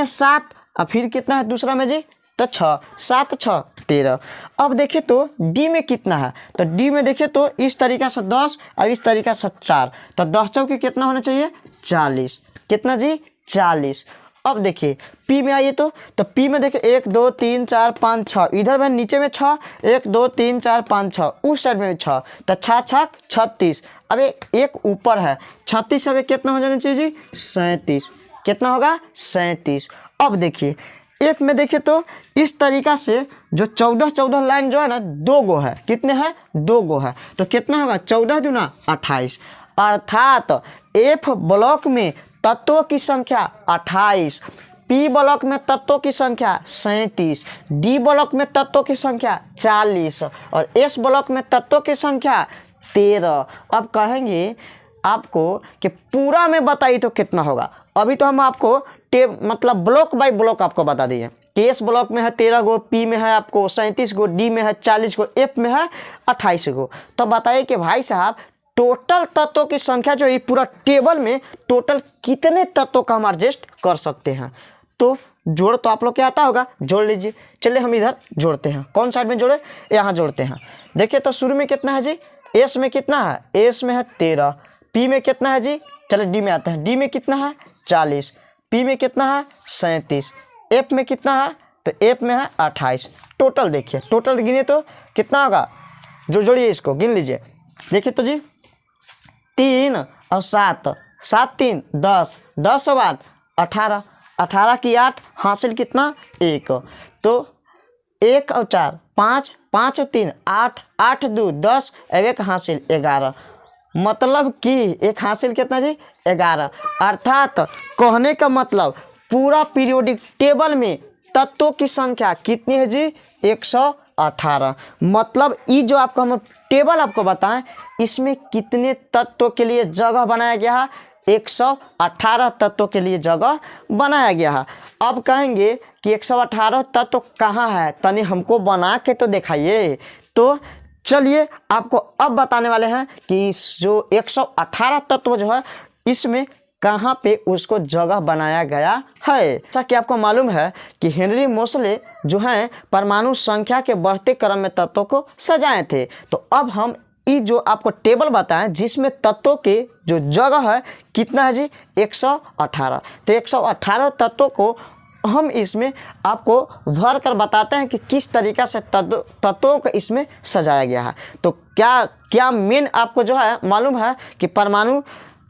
S1: 7 और फिर कितना है दूसरा में जी, तो 6, 7 6 13। अब देखिए तो डी में कितना है, तो डी में देखिए तो इस तरीक़ा से 10 और इस तरीक़ा से 4, तो 10 चौके कितना होना चाहिए 40, कितना जी 40। अब देखिए पी में आइए तो पी में देखिए 1 2 3 4 5 6, इधर में नीचे में 6, 1 2 3 4 5 6, उस साइड में 6, तो 6 6 36। अब एक ऊपर है 36, अब कितना हो जाना चाहिए जी 37, कितना होगा 37। अब देखिए एफ में देखिए तो इस तरीक़ा से जो 14 लाइन जो है ना 2 गो है, कितने हैं 2 गो है, तो कितना होगा 14 दूना 28। अर्थात एफ ब्लॉक में तत्वों की संख्या 28, पी ब्लॉक में तत्वों की संख्या 37, डी ब्लॉक में तत्वों की संख्या 40 और एस ब्लॉक में तत्वों की संख्या 13। अब कहेंगे आपको कि पूरा में बताइए तो कितना होगा। अभी तो हम आपको मतलब ब्लॉक बाय ब्लॉक आपको बता दिए कि एस ब्लॉक में है 13 गो, पी में है आपको 37 गो, डी में है 40 गो, एफ में है 28 गो। तो बताइए कि भाई साहब टोटल तत्वों की संख्या जो ये पूरा टेबल में टोटल कितने तत्वों का हम एडजस्ट कर सकते हैं। तो जोड़ तो आप लोग क्या आता होगा, जोड़ लीजिए। चलिए हम इधर जोड़ते हैं, कौन साइड में जोड़े, यहाँ जोड़ते हैं। देखिए तो शुरू में कितना है जी, एस में कितना है, एस में है 13, पी में कितना है जी, चलिए डी में आते हैं, डी में कितना है 40, पी में कितना है 37, एफ में कितना है, तो एफ में है 28। टोटल देखिए, टोटल गिने तो कितना होगा, जो जोड़िए इसको गिन लीजिए। देखिए तो जी 3 और 7, 7 3 10, 10 और 8 18, 18 की 8 हासिल कितना 1, तो 1 और 4 5, 5 और 3 8, 8 2 10 और 1 हासिल 11। मतलब कि एक हासिल कितना जी 11। अर्थात कहने का मतलब पूरा पीरियोडिक टेबल में तत्वों की संख्या कितनी है जी 118। मतलब ये जो आपको हम टेबल आपको बताएं इसमें कितने तत्वों के लिए जगह बनाया गया है 118 तत्वों के लिए जगह बनाया गया है। अब कहेंगे कि 118 तत्व कहाँ है, तनी हमको बना के तो दिखाइए। तो चलिए आपको अब बताने वाले हैं कि इस जो 118 तत्व जो है इसमें कहाँ पे उसको जगह बनाया गया है। जैसा कि आपको मालूम है कि हेनरी मोसले जो हैं परमाणु संख्या के बढ़ते क्रम में तत्वों को सजाए थे। तो अब हम ये जो आपको टेबल बताएं जिसमें तत्वों के जो जगह है कितना है जी 118। तो 118 तत्वों को हम इसमें आपको भर कर बताते हैं कि किस तरीक़ा से तत्वों को इसमें सजाया गया है। तो क्या मेन आपको जो है मालूम है कि परमाणु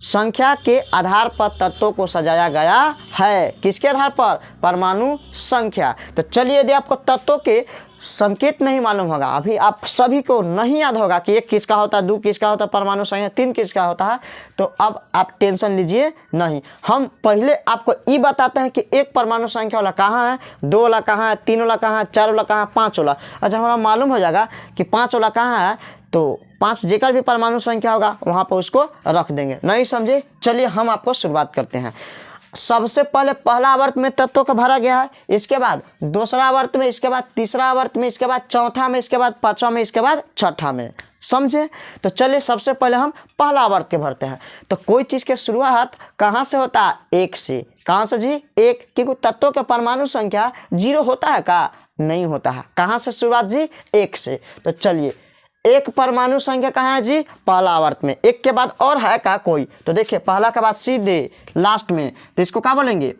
S1: संख्या के आधार पर तत्वों को सजाया गया है। किसके आधार पर? परमाणु संख्या। तो चलिए यदि आपको तत्वों के संकेत नहीं मालूम होगा, अभी आप सभी को नहीं याद होगा कि एक किसका होता है, दो किसका होता है, परमाणु संख्या 3 किसका होता है, तो अब आप टेंशन लीजिए नहीं। हम पहले आपको ये बताते हैं कि एक परमाणु संख्या वाला कहाँ है, 2 वाला कहाँ है, 3 वाला कहाँ है, 4 वाला कहाँ है, 5 वाला। अच्छा हमारा मालूम हो जाएगा कि 5 वाला कहाँ है, तो 5 जेकर भी परमाणु संख्या होगा वहाँ पर उसको रख देंगे। नहीं समझे? चलिए हम आपको शुरुआत करते हैं। सबसे पहले पहला आवर्त में तत्वों का भरा गया है, इसके बाद दूसरा आवर्त में, इसके बाद तीसरा आवर्त में, इसके बाद चौथा में, इसके बाद पांचवा में, इसके बाद छठा में। समझे? तो चलिए सबसे पहले हम पहला आवर्त के भरते हैं। तो कोई चीज़ के शुरुआत कहाँ से होता है? 1 से। कहाँ से जी? 1। क्योंकि तत्वों के परमाणु संख्या 0 होता है का? नहीं होता है। कहाँ से शुरुआत जी? 1 से। तो चलिए एक परमाणु संख्या कहाँ है जी? पहला आवर्त में। एक के बाद और है का कोई? तो देखिए पहला के बाद सीधे लास्ट में, तो इसको क्या बोलेंगे?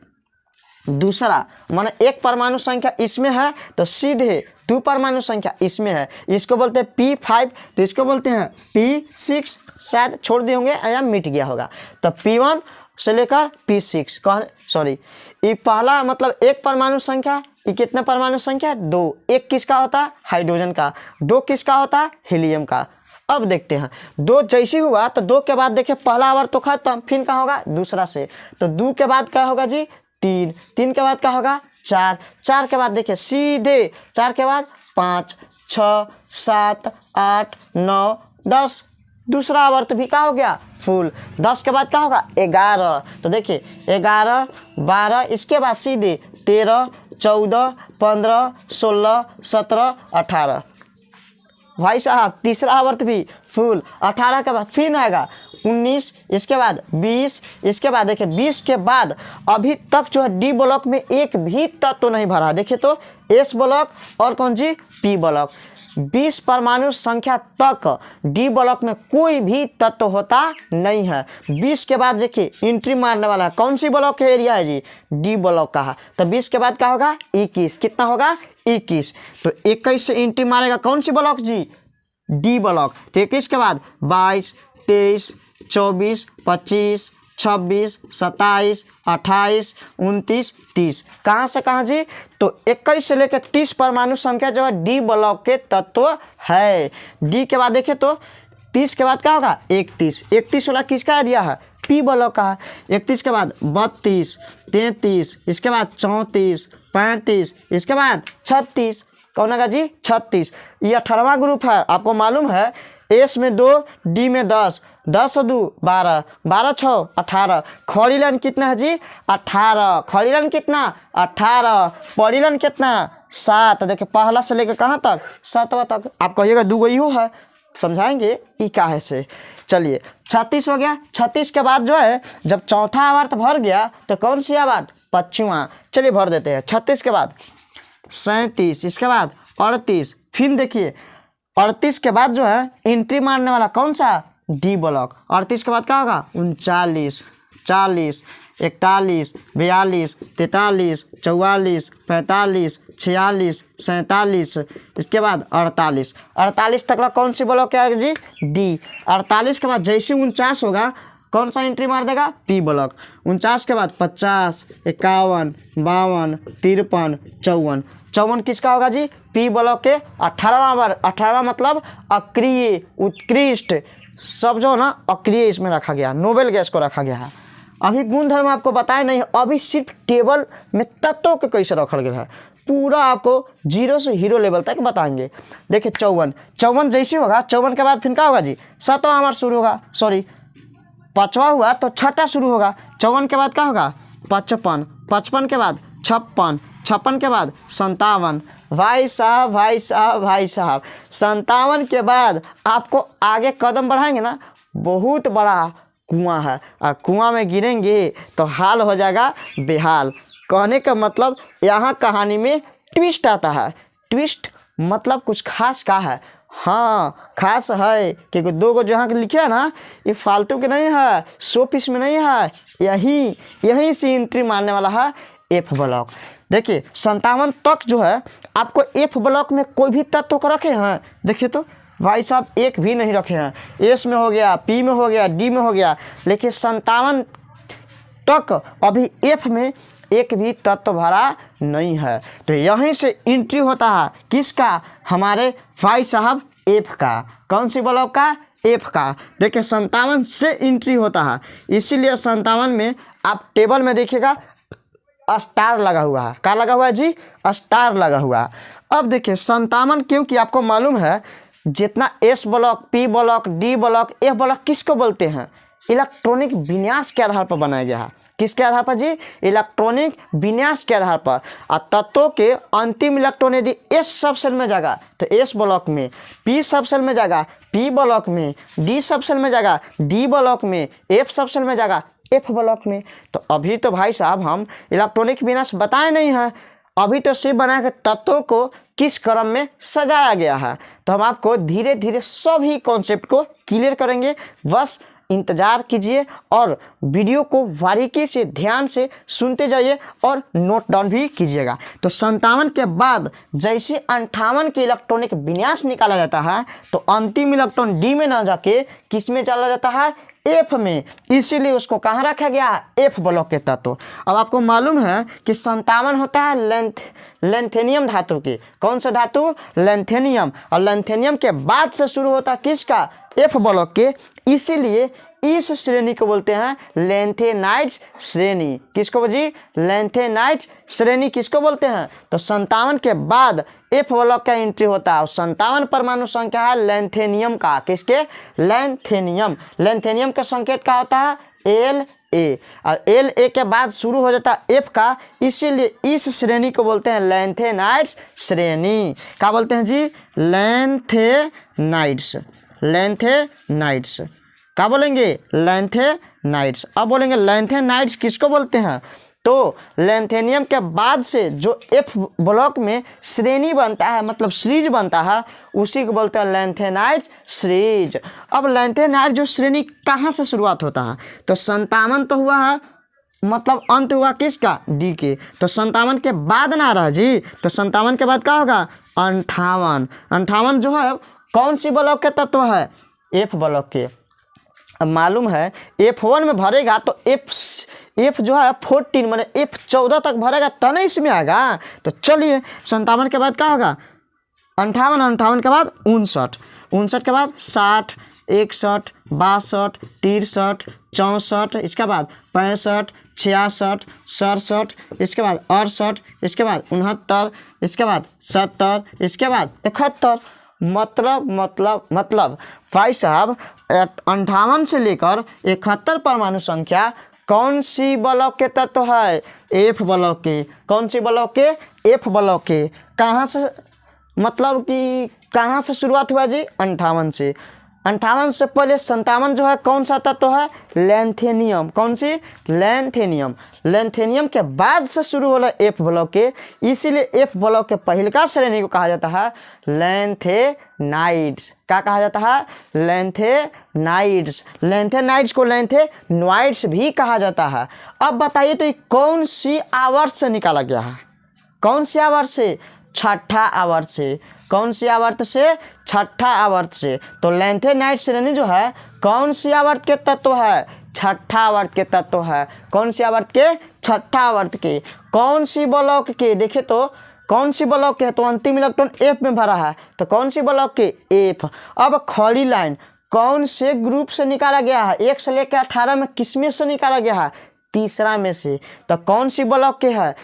S1: दूसरा। माने एक परमाणु संख्या इसमें है तो सीधे 2 परमाणु संख्या इसमें है, इसको बोलते हैं P5, तो इसको बोलते हैं P6। शायद छोड़ दिए होंगे या मिट गया होगा। तो P1 से लेकर P6 सॉरी, ये पहला मतलब एक परमाणु संख्या। ये कितने परमाणु संख्या? 2। एक किसका होता है? हाइड्रोजन का। 2 किसका होता है? हीलियम का। अब देखते हैं 2 जैसी हुआ तो 2 के बाद देखिए पहला आवर्त तो खत्म, फिर क्या होगा? दूसरा से। तो 2 के बाद क्या होगा जी? 3। 3 के बाद क्या होगा? 4। 4 के बाद देखिए सीधे 4 के बाद 5, 6, 7, 8, 9, 10। दूसरा आवर्त भी क्या हो गया? फुल। 10 के बाद क्या होगा? 11। तो देखिए 11, 12, इसके बाद सीधे 13, 14, 15, 16, 17, 18। भाई साहब तीसरा आवर्त भी फुल। 18 के बाद फिर आएगा 19, इसके बाद 20, इसके बाद देखिए 20 के बाद अभी तक जो है डी ब्लॉक में एक भी तत्व तो नहीं भरा। देखिए तो एस ब्लॉक और कौन जी? P block. 20 परमाणु संख्या तक डी ब्लॉक में कोई भी तत्व होता नहीं है। 20 के बाद देखिए एंट्री मारने वाला कौन सी ब्लॉक का एरिया है जी? डी ब्लॉक का है। तो 20 के बाद क्या होगा? 21। कितना होगा? 21। तो 21 से एंट्री मारेगा कौन सी ब्लॉक जी? D block. तो 21 के बाद 22, 23, 24, 25, 26, 27, 28, 29, 30। कहाँ से कहाँ जी? तो 21 से लेकर 30 परमाणु संख्या जो है डी ब्लॉक के तत्व है। डी के बाद देखिए तो 30 के बाद क्या होगा? 31। 31 वाला किसका एरिया है? पी ब्लॉक का है। 31 के बाद 32, 33, इसके बाद 34, 35, इसके बाद 36। कौन होगा जी? 36। ये 18वां ग्रुप है। आपको मालूम है एस में 2, डी में 10, 10 और 2 12, 12 6 18। खड़ी लाइन कितना है जी? 18। खड़ी लाइन कितना? 18। पड़ी लाइन कितना? 7। देखिए पहला से लेकर कहाँ तक? 7वां तक। आप कहिएगा 2 गई हो है, समझाएंगे ई क्या है से। चलिए 36 हो गया। 36 के बाद जो है जब चौथा आवर्त भर गया तो कौन सी आवर्त? 5वां। चलिए भर देते हैं। 36 के बाद 37, इसके बाद 38। फिर देखिए 38 के बाद जो है एंट्री मारने वाला कौन सा? D block. 38 के बाद क्या होगा? 39, 40, 41, 42, 43, 44, 45, 46, 47, इसके बाद 48। 48 तक का कौन सी ब्लॉक है जी? डी। 48 के बाद जैसे 49 होगा कौन सा एंट्री मार देगा? P block. 49 के बाद 50, 51, 52, 53, 54। 54 किसका होगा जी? पी ब्लॉक के 18वां मतलब अक्रिय उत्कृष्ट सब जो ना अक्रिय इसमें रखा गया, नोबेल गैस को रखा गया है। अभी गुणधर्म आपको बताया नहीं, अभी सिर्फ टेबल में तत्वों के कैसे रखल गया है, पूरा आपको 0 से हीरो लेवल तक बताएंगे। देखिए 54 जैसे होगा, 54 के बाद फिर क्या होगा जी, 7वां हमारा शुरू होगा, सॉरी 5वां हुआ तो 6ठा शुरू होगा। 54 के बाद क्या होगा 55, 55 के बाद 56, 56 के बाद 57। भाई साहब 57 के बाद आपको आगे कदम बढ़ाएंगे ना, बहुत बड़ा कुआं है और कुआं में गिरेंगे तो हाल हो जाएगा बेहाल। कहने का मतलब यहाँ कहानी में ट्विस्ट आता है। ट्विस्ट मतलब कुछ खास का है, हाँ खास है, क्योंकि 2 को जहाँ के लिखे है ना, ये फालतू के नहीं है, 100 पीस में नहीं है, यहीं से एंट्री मारने वाला है एफ ब्लॉक। देखिए 57 तक जो है आपको एफ ब्लॉक में कोई भी तत्व को रखे हैं, देखिए तो भाई साहब एक भी नहीं रखे हैं। एस में हो गया, पी में हो गया, डी में हो गया, लेकिन 57 तक अभी एफ में एक भी तत्व भरा नहीं है। तो यहीं से एंट्री होता है किसका, हमारे भाई साहब एफ का। कौन सी ब्लॉक का, एफ का। देखिए 57 से एंट्री होता है, इसीलिए 57 में आप टेबल में देखिएगा स्टार लगा हुआ है। क्या लगा हुआ है जी, स्टार लगा हुआ है। अब देखिए 57, क्योंकि आपको मालूम है जितना S block, P block, D block, F block किसको बोलते हैं, इलेक्ट्रॉनिक विन्यास के आधार पर बनाया गया है। किसके आधार पर जी, इलेक्ट्रॉनिक विन्यास के आधार पर। और तत्वों के अंतिम इलेक्ट्रॉन यदि एस सब सेल में जाएगा तो एस ब्लॉक में, पी सब सेल में जाएगा पी ब्लॉक में, डी सब सेल में जाएगा डी ब्लॉक में, एफ सब सेल में जाएगा एफ ब्लॉक में। तो अभी तो भाई साहब हम इलेक्ट्रॉनिक विन्यास बताए नहीं हैं, अभी तो सिर्फ बना के तत्वों को किस क्रम में सजाया गया है। तो हम आपको धीरे धीरे सभी कॉन्सेप्ट को क्लियर करेंगे, बस इंतज़ार कीजिए और वीडियो को बारीकी से ध्यान से सुनते जाइए और नोट डाउन भी कीजिएगा। तो 57 के बाद जैसे 58 के इलेक्ट्रॉनिक विन्यास निकाला जाता है तो अंतिम इलेक्ट्रॉन डी में ना जाके किस में चला जाता है, एफ में, इसीलिए उसको कहाँ रखा गया, एफ ब्लॉक के तत्व। अब आपको मालूम है कि 57 होता है लेंथेनियम धातु की। कौन सा धातु, लेंथेनियम। और लेंथेनियम के बाद से शुरू होता है किसका, एफ ब्लॉक के, इसीलिए इस श्रेणी को बोलते हैं लेंथेनाइड्स श्रेणी। किसको जी, लेंथेनाइड्स श्रेणी किसको बोलते हैं। तो 57 के बाद एफ ब्लॉक का एंट्री होता है और 57 परमाणु संख्या है लेंथेनियम का। किसके, लेंथेनियम। लेंथेनियम का संकेत क्या होता है, एल ए, और एल ए के बाद शुरू हो जाता है एफ का, इसीलिए इस श्रेणी को बोलते हैं लेंथेनाइड्स श्रेणी। क्या बोलते हैं जी, लेंथेनाइड्स। लेंथेनाइड्स क्या बोलेंगे, लेंथेनाइड्स। अब बोलेंगे लेंथेनाइड्स किसको बोलते हैं, तो लेंथेनियम के बाद से जो एफ ब्लॉक में श्रेणी बनता है, मतलब सीरीज बनता है, उसी को बोलते हैं लेंथेनाइड्स सीरीज। अब लेंथेनाइड जो श्रेणी कहाँ से शुरुआत होता है, तो 57 तो हुआ है, मतलब अंत हुआ किसका, डी के। तो 57 के बाद ना रहा जी, तो 57 के बाद क्या होगा, 58। 58 जो है कौन सी ब्लॉक के तत्व है, एफ ब्लॉक के। अब मालूम है F1 में भरेगा तो एफ जो है 14 माने F14 तक भरेगा तो नहीं इसमें आएगा। तो चलिए 57 के बाद क्या होगा, 58, 58 के बाद 59, 59 के बाद 60, 61, 62, 63, 64, इसके बाद 65, 66, 67, इसके बाद 68, इसके बाद 69, इसके बाद 70, इसके बाद 71। मतलब भाई साहब 58 से लेकर 71 परमाणु संख्या कौन सी ब्लॉक के तत्व है, एफ ब्लॉक के। कौन सी ब्लॉक के, एफ ब्लॉक के। कहाँ से, मतलब कि कहाँ से शुरुआत हुआ जी, 58 से। 58 से पहले 57 जो है कौन सा तत्व है, लेंथेनियम। कौन सी, लेंथेनियम। लेंथेनियम के बाद से शुरू हो रहा है एफ ब्लॉक के, इसीलिए एफ ब्लॉक के पहलका श्रेणी को कहा जाता है लेंथेनाइड्स। क्या कहा जाता है, लेंथेनाइड्स। लेंथेनाइड्स को लेंथेनॉइड्स भी कहा जाता है। अब बताइए तो ये कौन सी आवर्त से निकाला गया है, कौन सी आवर्त से, छठा आवर्त से। कौन सी आवर्त से, छठा आवर्त से। तो लेंथेनाइड श्रेणी जो है कौन सी आवर्त के तत्व है, छठा आवर्त के तत्व है। कौन सी आवर्त के, छठा आवर्त के। कौन सी ब्लॉक के, देखे तो कौन सी ब्लॉक के है, तो अंतिम इलेक्ट्रॉन एफ में भरा है, तो कौन सी ब्लॉक के, एफ। अब खड़ी लाइन कौन से ग्रुप से निकाला गया है? 1 से लेकर 18 में किसमें से निकाला गया है? तीसरा में से। तो कौन सी ब्लॉक के है?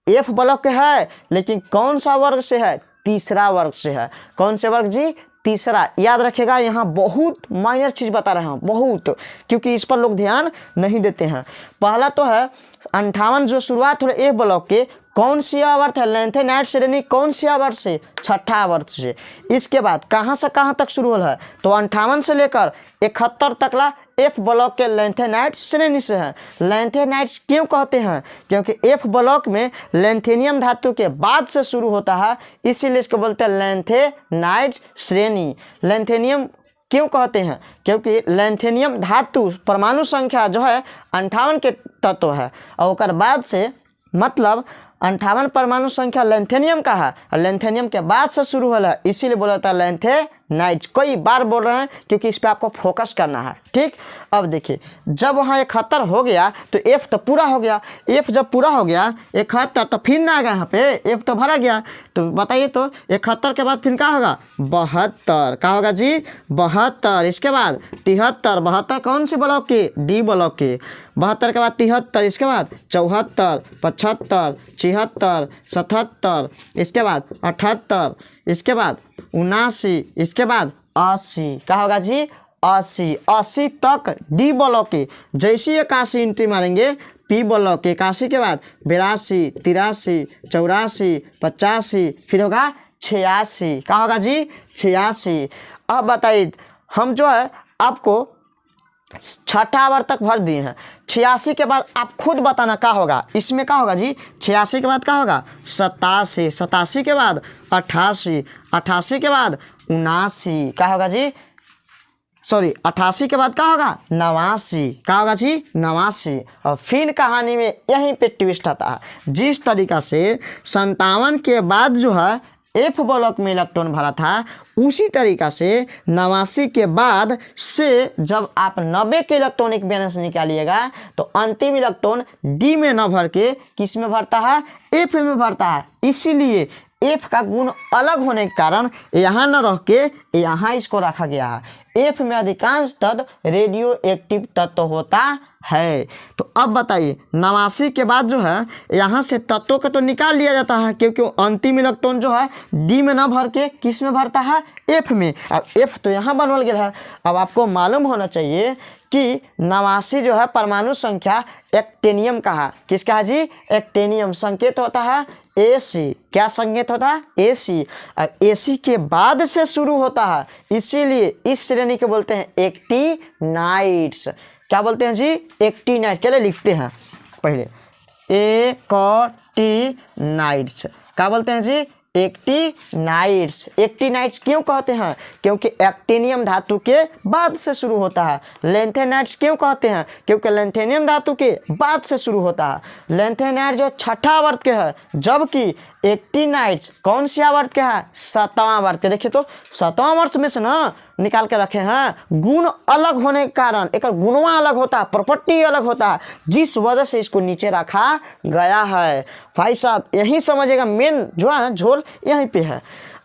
S1: एफ ब्लॉक के है, लेकिन कौन सा वर्ग से है? तीसरा वर्ग से है। कौन से वर्ग जी? तीसरा। याद रखेगा, यहाँ बहुत माइनर चीज़ बता रहे हैं, बहुत, क्योंकि इस पर लोग ध्यान नहीं देते हैं। पहला तो है 58 जो शुरुआत हो रही है ए ब्लॉक के, कौन सी आवर्त है? लैंथेनाइड श्रेणी कौन सी आवर्त से? छठा आवर्त से। इसके बाद कहाँ से कहाँ तक शुरू हो है? तो 58 से लेकर 71 तकला एफ ब्लॉक के लैंथेनाइड श्रेणी से है। लैंथेनाइड क्यों कहते हैं? क्योंकि एफ ब्लॉक में लैंथेनियम धातु के बाद से शुरू होता है, इसीलिए इसको बोलते हैं लैंथेनाइड श्रेणी। लैंथेनियम क्यों कहते हैं? क्योंकि लैंथेनियम धातु परमाणु संख्या जो है 58 के तत्व है, और उसके बाद से मतलब 58 परमाणु संख्या लैंथेनियम का है, और लैंथेनियम के बाद से शुरू हो रहा है, इसीलिए बोला जाता है लैंथेनाइड। कई बार बोल रहे हैं क्योंकि इस पे आपको फोकस करना है, ठीक। अब देखिए, जब वहाँ 71 हो गया तो एफ तो पूरा हो गया। एफ जब पूरा हो गया 71, तो फिर ना आ गया यहाँ पे, एफ तो भरा गया। तो बताइए तो 71 के बाद फिर क्या होगा? 72। क्या होगा जी? 72। इसके बाद 73। 72 कौन सी ब्लॉक की? डी ब्लॉक की। 72 के बाद 73। इसके बाद 74, 75, 76, 77। इसके बाद 78। इसके बाद 79। इसके बाद 80। क्या होगा जी? 80। 80 तक डी ब्लॉक की। जैसे 81 एंट्री मारेंगे पी ब्लॉक के, 81 के बाद 82, 83, 84, 85, फिर होगा 86। क्या होगा जी? 86। अब बताइए, हम जो है आपको छठा आवर्त तक भर दिए हैं। 86 के बाद आप खुद बताना क्या होगा इसमें? क्या होगा जी? 86 के बाद क्या होगा? 87। 87 के बाद 88। 88 के बाद 79। क्या होगा जी? सॉरी, 88 के बाद क्या होगा? 89। क्या होगा जी? 89। और फिर कहानी में यहीं पे ट्विस्ट आता है। जिस तरीका से 57 के बाद जो है एफ ब्लॉक में इलेक्ट्रॉन भरा था, उसी तरीका से 89 के बाद से जब आप 90 के इलेक्ट्रॉनिक बैलेंस निकालिएगा तो अंतिम इलेक्ट्रॉन डी में न भर के किस में भरता है? एफ में भरता है। इसीलिए एफ का गुण अलग होने के कारण यहाँ न रख के यहाँ इसको रखा गया है। एफ में अधिकांश तत्व रेडियो एक्टिव तत्व होता है। तो अब बताइए, 89 के बाद जो है यहाँ से तत्वों को तो निकाल लिया जाता है, क्योंकि अंतिम इलेक्ट्रॉन जो है डी में ना भर के किस में भरता है? एफ में। अब एफ तो यहाँ बनवल गया है। अब आपको मालूम होना चाहिए कि 89 जो है परमाणु संख्या एक्टेनियम का है। किसका है जी? एक्टेनियम। संकेत होता है AC। क्या संकेत होता है? AC। अब AC के बाद से शुरू होता है, इसीलिए इस श्रेणी को बोलते हैं एक्टिनाइड्स। क्या बोलते हैं जी? एक्टिनाइड। चले लिखते हैं पहले, एक्टिनाइड्स। क्या बोलते हैं जी? एक्टिनाइड्स। एक्टिनाइड्स क्यों कहते हैं? क्योंकि एक्टिनियम धातु के बाद से शुरू होता है। लैंथेनाइड्स क्यों कहते हैं? क्योंकि लैंथेनियम धातु के बाद से शुरू होता है। लैंथेनाइड जो छठा आवर्त के है, जबकि एक्टिनाइड्स कौन सी आवर्त के है? 7वां आवर्त के। देखिए तो 7वां आवर्त में से ना निकाल के रखे हैं। गुण अलग होने के कारण एक गुणवा अलग होता है, प्रॉपर्टी अलग होता है, जिस वजह से इसको नीचे रखा गया है। भाई साहब यही समझिएगा, मेन जो है झोल यहीं पे है।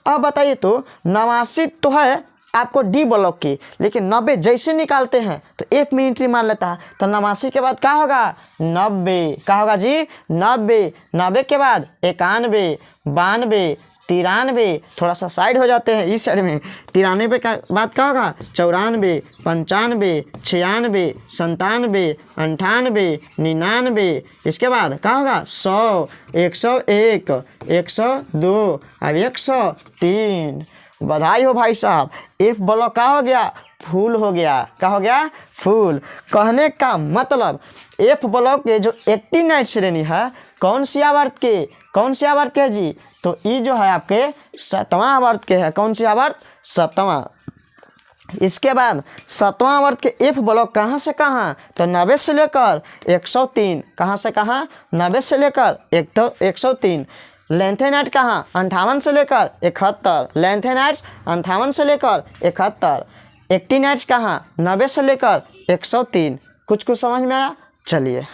S1: अब बताइए तो 89 तो है आपको डी ब्लॉक की, लेकिन 90 जैसे निकालते हैं तो एक में एंट्री मार लेता है। तो 89 के बाद क्या होगा? 90। क्या होगा जी? 90। 90 के बाद 91, 92, 93। थोड़ा सा साइड हो जाते हैं इस साइड में। 93 के बाद क्या होगा? 94, 95, 96, 97, 98, 99। इसके बाद क्या होगा? 100, 101, 102, अब 103। बधाई हो भाई साहब, एफ ब्लॉक का हो गया? फूल हो गया। क्या हो गया? फूल। कहने का मतलब एफ ब्लॉक के जो एक्टिनाइड श्रेणी है कौन सी आवर्त के? कौन सी आवर्त के जी? तो ये जो है आपके 7वां आवर्त के है। कौन सी आवर्त? 7वां। इसके बाद 7वां आवर्त के एफ ब्लॉक कहाँ से कहाँ? तो 90 से लेकर 103। कहाँ से कहाँ? 90 से लेकर 103। लैंथेनाइड कहाँ? 58 से लेकर 71। लैंथेनाइड्स 58 से लेकर 71। एक्टिनाइड्स कहाँ? 90 से लेकर 103। कुछ समझ में आया? चलिए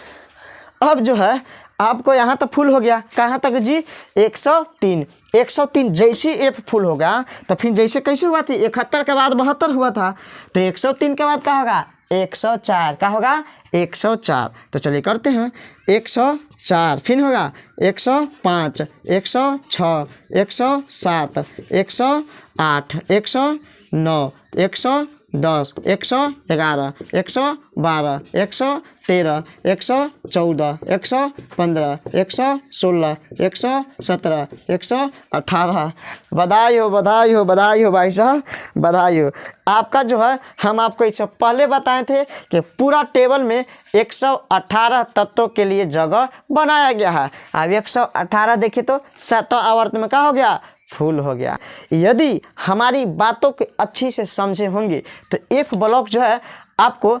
S1: अब जो है आपको यहाँ तक फुल हो गया, कहाँ तक जी 103। 103 जैसे एफ फुल होगा तो फिर जैसे कैसे हुआ थी 71 के बाद 72 हुआ था, तो 103 के बाद क्या होगा 104, क्या होगा 104। तो चलिए करते हैं 104, फिर होगा 105, 106, 107, 108, 109, 110, 111, 112, 113, 114, 115, 116, 117, 118। बधाई हो बधाई हो बधाई हो भाई साहब, बधाई हो। आपका जो है हम आपको इससे पहले बताए थे कि पूरा टेबल में 118 तत्वों के लिए जगह बनाया गया है। अब 118 देखिए तो 7वां आवर्त में क्या हो गया, फुल हो गया। यदि हमारी बातों को अच्छी से समझे होंगे तो एफ ब्लॉक जो है आपको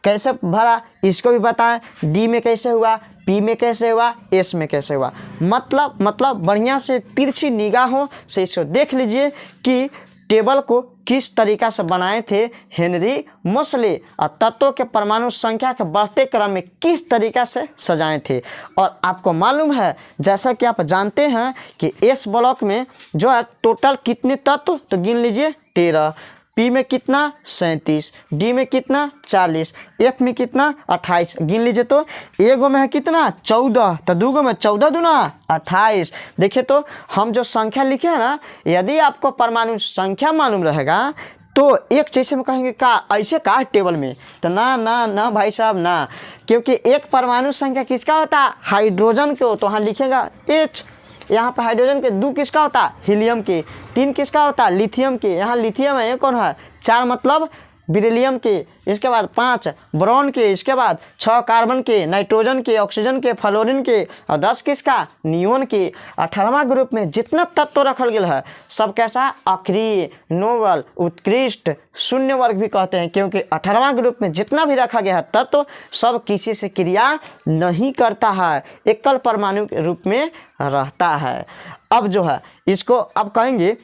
S1: कैसे भरा इसको भी बताएं, डी में कैसे हुआ, पी में कैसे हुआ, एस में कैसे हुआ। मतलब बढ़िया से तिरछी निगाहों से इसको देख लीजिए कि टेबल को किस तरीका से बनाए थे हेनरी मोसले और तत्वों के परमाणु संख्या के बढ़ते क्रम में किस तरीका से सजाए थे। और आपको मालूम है जैसा कि आप जानते हैं कि एस ब्लॉक में जो है टोटल कितने तत्व, तो गिन लीजिए 13, पी में कितना 37, डी में कितना 40, एफ में कितना 28, गिन लीजिए तो एगो में है कितना 14, तो दूगो में 14 दूना 28। देखिए तो हम जो संख्या लिखे हैं ना, यदि आपको परमाणु संख्या मालूम रहेगा तो एक जैसे में कहेंगे का ऐसे का टेबल में, तो ना ना ना भाई साहब ना, क्योंकि एक परमाणु संख्या किसका होता है हाइड्रोजन के, तो वहाँ लिखेगा H। यहाँ पर हाइड्रोजन के 2 किसका होता है हीलियम के, 3 किसका होता है लिथियम के, यहाँ लिथियम है, ये कौन है 4 मतलब बेरिलियम के, इसके बाद 5 बोरॉन के, इसके बाद 6 कार्बन के, नाइट्रोजन के, ऑक्सीजन के, फ्लोरीन के, और 10 किसका नियोन के। 18वां ग्रुप में जितना तत्व रखल गया है सब कैसा अक्रिय, नोबल, उत्कृष्ट, शून्य वर्ग भी कहते हैं, क्योंकि 18वां ग्रुप में जितना भी रखा गया है तत्व सब किसी से क्रिया नहीं करता है, एकल परमाणु के रूप में रहता है। अब जो है इसको अब कहेंगे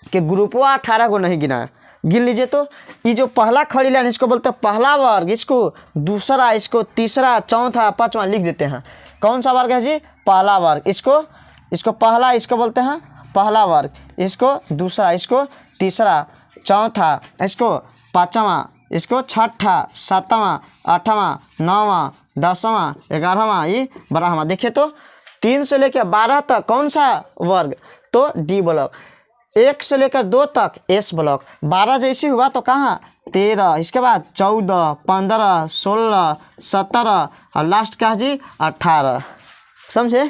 S1: कि ग्रुपवा 18 को नहीं गिना है, गिन लीजिए तो ये जो पहला खड़ी लाइन इसको बोलते हैं पहला वर्ग, इसको दूसरा, इसको तीसरा, चौथा, पांचवा लिख देते हैं। कौन सा वर्ग है जी पहला वर्ग, इसको पहला इसको बोलते हैं पहला वर्ग, इसको दूसरा, इसको तीसरा, चौथा, इसको पांचवा, इसको छठा, सातवां, आठवां, नौवां, 10वां, 11वां, ये 12वां। देखिए तो 3 से लेकर 12 तक कौन सा वर्ग, तो डी ब्लॉक। 1 से लेकर 2 तक एस ब्लॉक। 12 जैसे हुआ तो कहाँ 13, इसके बाद 14, 15, 16, 17 और लास्ट क्या जी 18। समझे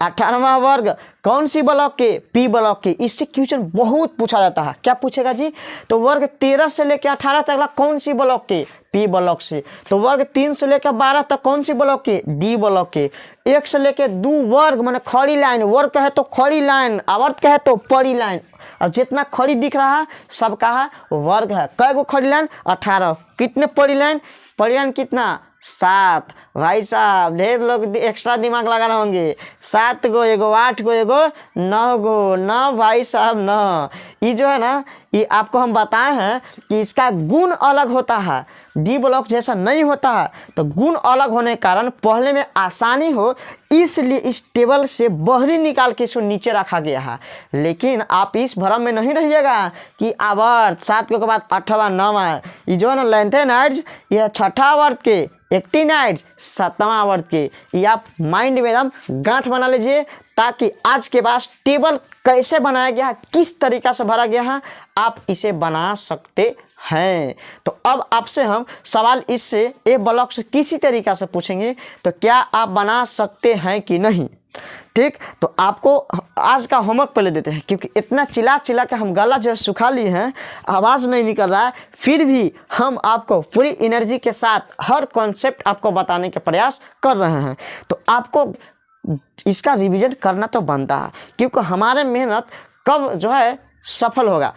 S1: 18वां वर्ग कौन सी ब्लॉक के, पी ब्लॉक के। इससे क्वेश्चन बहुत पूछा जाता है, क्या पूछेगा जी, तो वर्ग 13 से लेकर 18 तक कौन सी ब्लॉक के, पी ब्लॉक से। तो वर्ग 3 से लेकर 12 तक कौन सी ब्लॉक के, डी ब्लॉक के। 1 से लेकर 2 वर्ग माने खड़ी लाइन, वर्ग कहे तो खड़ी लाइन, आवर्त कहे तो पड़ी लाइन। अब जितना खड़ी दिख रहा है सब कहा वर्ग है। कै गो खड़ी लाइन 18, कितने पड़ी लाइन, पड़ी लाइन कितना 7। भाई साहब ढेर लोग एक्स्ट्रा दिमाग लगा रहे होंगे, 7 गो, एगो 8 गो, एगो 9 गो, ना भाई साहब ना। ये जो है ना ये आपको हम बताए हैं कि इसका गुण अलग होता है, डी ब्लॉक जैसा नहीं होता है, तो गुण अलग होने के कारण पढ़ने में आसानी हो इसलिए इस टेबल से बहरी निकाल के इसको नीचे रखा गया है। लेकिन आप इस भ्रम में नहीं रहिएगा कि आवर्त 7 के बाद 8वां 9वां है। ये जो है ना लैंथेनाइड्स यह 6ठा आवर्त के, एक्टिनाइड्स 7वां आवर्त के। ये आप माइंड में एकदम गांठ बना लीजिए ताकि आज के बाद टेबल कैसे बनाया गया है, किस तरीका से भरा गया है, आप इसे बना सकते हैं। तो अब आपसे हम सवाल इससे ए ब्लॉक से किसी तरीका से पूछेंगे तो क्या आप बना सकते हैं कि नहीं। ठीक, तो आपको आज का होमवर्क पहले देते हैं, क्योंकि इतना चिल्ला चिल्ला के हम गला जो है सुखा लिए हैं, आवाज़ नहीं निकल रहा है, फिर भी हम आपको पूरी एनर्जी के साथ हर कॉन्सेप्ट आपको बताने का प्रयास कर रहे हैं। तो आपको इसका रिवीजन करना तो बनता है, क्योंकि हमारे मेहनत कब जो है सफल होगा,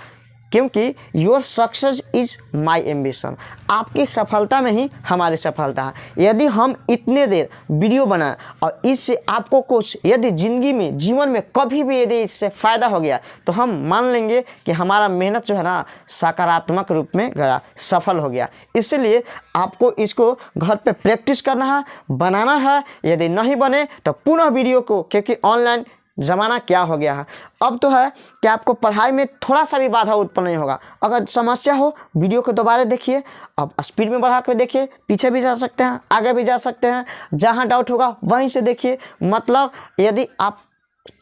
S1: क्योंकि your success is my ambition, आपकी सफलता में ही हमारी सफलता है। यदि हम इतने देर वीडियो बनाएं और इससे आपको कुछ यदि ज़िंदगी में जीवन में कभी भी यदि इससे फ़ायदा हो गया तो हम मान लेंगे कि हमारा मेहनत जो है ना सकारात्मक रूप में गया, सफल हो गया। इसलिए आपको इसको घर पे प्रैक्टिस करना है, बनाना है। यदि नहीं बने तो पुनः वीडियो को, क्योंकि ऑनलाइन ज़माना क्या हो गया है, अब तो है कि आपको पढ़ाई में थोड़ा सा भी बाधा उत्पन्न नहीं होगा। अगर समस्या हो वीडियो को दोबारा देखिए, अब स्पीड में बढ़ा कर देखिए, पीछे भी जा सकते हैं, आगे भी जा सकते हैं, जहाँ डाउट होगा वहीं से देखिए। मतलब यदि आप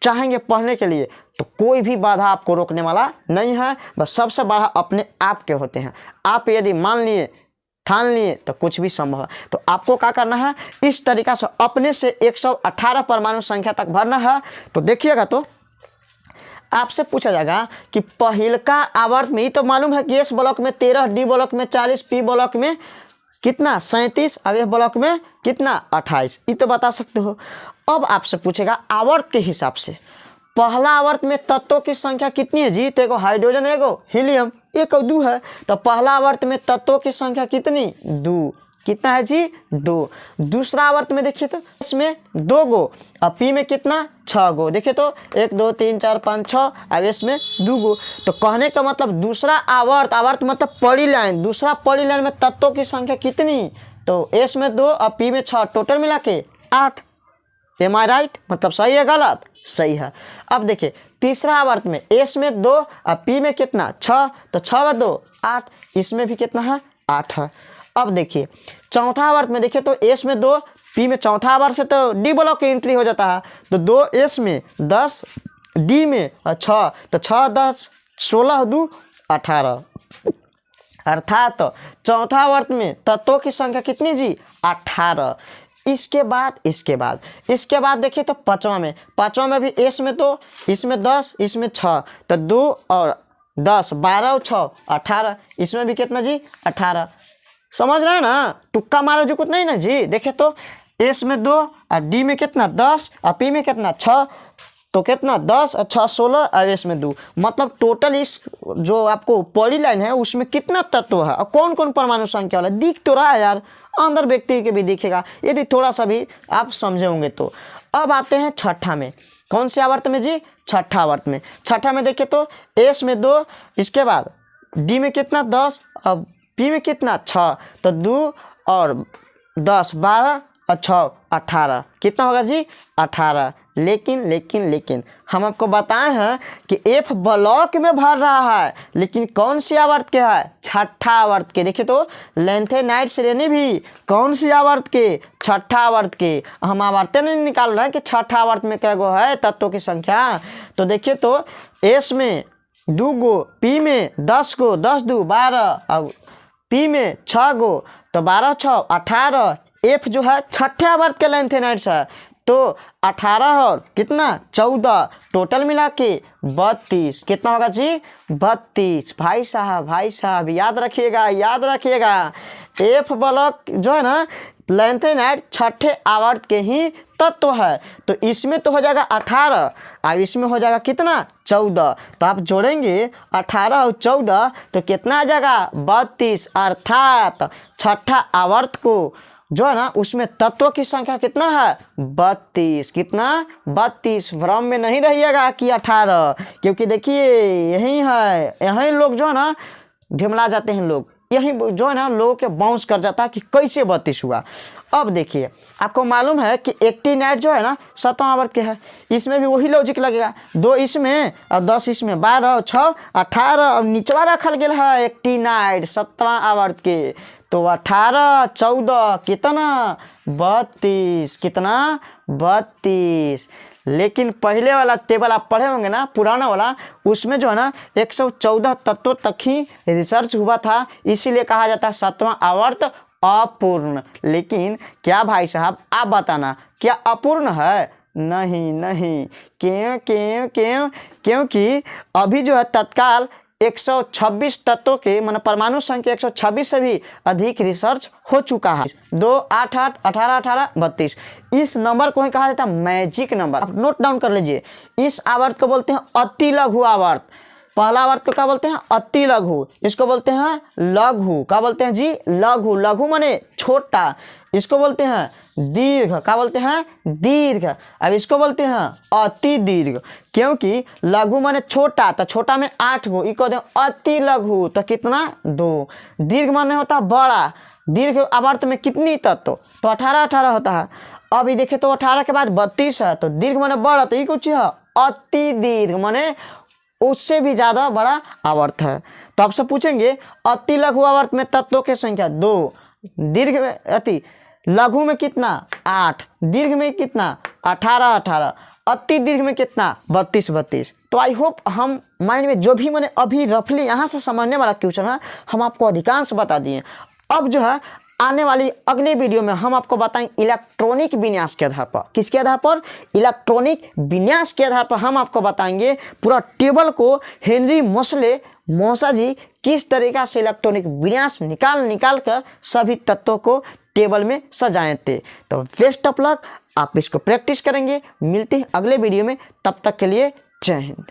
S1: चाहेंगे पढ़ने के लिए तो कोई भी बाधा आपको रोकने वाला नहीं है। बस सबसे बड़ा अपने आप के होते हैं। आप यदि मान लिए, ठान लिए तो कुछ भी संभव है। तो आपको क्या करना है, इस तरीका से अपने से 118 परमाणु संख्या तक भरना है। तो देखिएगा तो आपसे पूछा जाएगा कि पहिलका आवर्त में, ये तो मालूम है कि एस ब्लॉक में 13, डी ब्लॉक में 40, पी ब्लॉक में कितना 37, अब एफ ब्लॉक में कितना 28, ये तो बता सकते हो। अब आपसे पूछेगा आवर्त के हिसाब से पहला आवर्त में तत्वों की संख्या कितनी है जी, तो एगो हाइड्रोजन, एगो हीलियम, एक और 2 है। तो पहला आवर्त में तत्वों की संख्या कितनी, 2। कितना है जी, 2। दूसरा आवर्त में देखिए तो इसमें 2 गो, और पी में कितना 6 गो। देखिए तो 1 2 3 4 5 6, अब इसमें 2 गो। तो कहने का मतलब दूसरा आवर्त, आवर्त मतलब पड़ी लाइन, दूसरा पड़ी लाइन में तत्वों की संख्या कितनी, तो एस में 2 और पी में 6, टोटल मिला के 8। एम आई राइट, मतलब सही है गलत, सही है। अब देखिए तीसरा आवर्त में एस में 2 और पी में कितना 6, तो 6 व 2 8, इसमें भी कितना है 8 है। अब देखिए चौथा आवर्त में देखिए तो एस में 2, पी में चौथा आवर्त से तो डी ब्लॉक की एंट्री हो जाता है, तो 2 एस में 10, डी में 6, तो 6 10 16 2 18। अर्थात चौथा आवर्त में तत्वों की संख्या कितनी जी, 18। इसके बाद देखिए तो पाँचवा में भी एस में 2, इसमें 10, इसमें 6, तो 2 और 10 12 और 6 18, इसमें भी कितना जी 18। समझ रहे हैं ना, तुक्का मारो जो कुछ नहीं ना जी। देखे तो एस में 2 और डी में कितना 10 और पी में कितना 6, तो कितना 10 और 6 16 और एस में 2। मतलब टोटल इस जो आपको पॉली लाइन है उसमें कितना तत्व है और कौन कौन परमाणु संख्या वाला दिख तो रहा है यार, अंदर व्यक्ति के भी दिखेगा यदि थोड़ा सा भी आप समझे होंगे तो। अब आते हैं छठा में, कौन से आवर्त में जी, छठा आवर्त में। छठा में देखिए तो एस में 2, इसके बाद डी में कितना 10 और पी में कितना 6, तो 2 और 10 12 और 6 18, कितना होगा जी 18। लेकिन हम आपको बताए हैं कि एफ ब्लॉक में भर रहा है, लेकिन कौन सी आवर्त के है, छठा आवर्त के। देखिए तो लैंथेनाइड श्रेणी भी कौन सी आवर्त के, छठा आवर्त के। हम आवर्तें नहीं निकाल रहे हैं कि छठा आवर्त में क्या गो है तत्वों की संख्या। तो देखिए तो एस में 2 गो, पी में 10 गो, 10 2 12, और पी में 6 गो, तो 12 6 18। एफ जो है छठे आवर्त के लैंथेनाइड्स है, तो 18 और कितना 14, टोटल मिला के 32। कितना होगा जी 32। भाई साहब याद रखिएगा एफ ब्लॉक जो है ना लैंथेनाइड छठे आवर्त के ही तत्व है। तो इसमें तो हो जाएगा 18 और इसमें हो जाएगा कितना 14। तो आप जोड़ेंगे 18 और 14 तो कितना आ जाएगा 32। अर्थात छठा आवर्त को जो है ना उसमें तत्वों की संख्या कितना है 32। कितना 32। भ्रम में नहीं रहिएगा कि 18, क्योंकि देखिए यही लोग जो है ना ढिमला जाते हैं लोग, यही जो है ना लोगों के बाउंस कर जाता है कि कैसे 32 हुआ। अब देखिए आपको मालूम है कि एक्टिनाइड जो है ना 7वां आवर्त के है, इसमें भी वही लॉजिक लगेगा, 2 इसमें और 10 इसमें, 12 और 6 18 और निचवा रखल गया है एक्टिनाइड 7वां आवर्त के। तो 18 14 कितना 32। कितना 32। लेकिन पहले वाला टेबल आप पढ़े होंगे ना पुराना वाला, उसमें जो है ना 114 तत्वों तक ही रिसर्च हुआ था, इसीलिए कहा जाता है 7वां आवर्त अपूर्ण। लेकिन क्या भाई साहब आप बताना क्या अपूर्ण है? नहीं। क्यों? क्योंकि अभी जो है तत्काल 126 तत्वों के मतलब परमाणु संख्या 126 से भी अधिक रिसर्च हो चुका है। 2 8 8 18 18 32। इस नंबर को ही कहा जाता है मैजिक नंबर। आप नोट डाउन कर लीजिए। इस आवर्त को बोलते हैं अति लघु आवर्त। पहला आवर्त को क्या बोलते हैं? अति लघु। इसको बोलते हैं लघु। क्या बोलते हैं जी? लघु। लघु माने छोटा। इसको बोलते हैं दीर्घ। क्या बोलते हैं? दीर्घ। अब इसको बोलते हैं अति दीर्घ, क्योंकि लघु माने छोटा, तो छोटा में 8 गो, इको दे अति लघु, तो कितना? 2। दीर्घ माने होता है बड़ा। दीर्घ आवर्त में कितनी तत्व? तो 18 होता है। अभी देखिए तो 18 के बाद 32 है, तो दीर्घ माने बड़ा, तो ये कुछ है अति दीर्घ माने उससे भी ज्यादा बड़ा आवर्त है। तो आपसे पूछेंगे अति लघु आवर्त में तत्वों की संख्या 2, दीर्घ में अति लघु में कितना? 8, दीर्घ में कितना? 18, अति दीर्घ में कितना? 32। तो आई होप हम माइंड में जो भी मैंने अभी रफली यहाँ से समझने वाला क्वेश्चन है हम आपको अधिकांश बता दिए। अब जो है आने वाली अगले वीडियो में हम आपको बताएंगे इलेक्ट्रॉनिक विन्यास के आधार पर। किसके आधार पर? इलेक्ट्रॉनिक विन्यास के आधार पर हम आपको बताएंगे पूरा टेबल को हेनरी मोसा जी किस तरीका से इलेक्ट्रॉनिक विन्यास निकाल कर सभी तत्वों को टेबल में सजाए थे। तो बेस्ट ऑफ लक, आप इसको प्रैक्टिस करेंगे। मिलते हैं अगले वीडियो में, तब तक के लिए जय हिंद।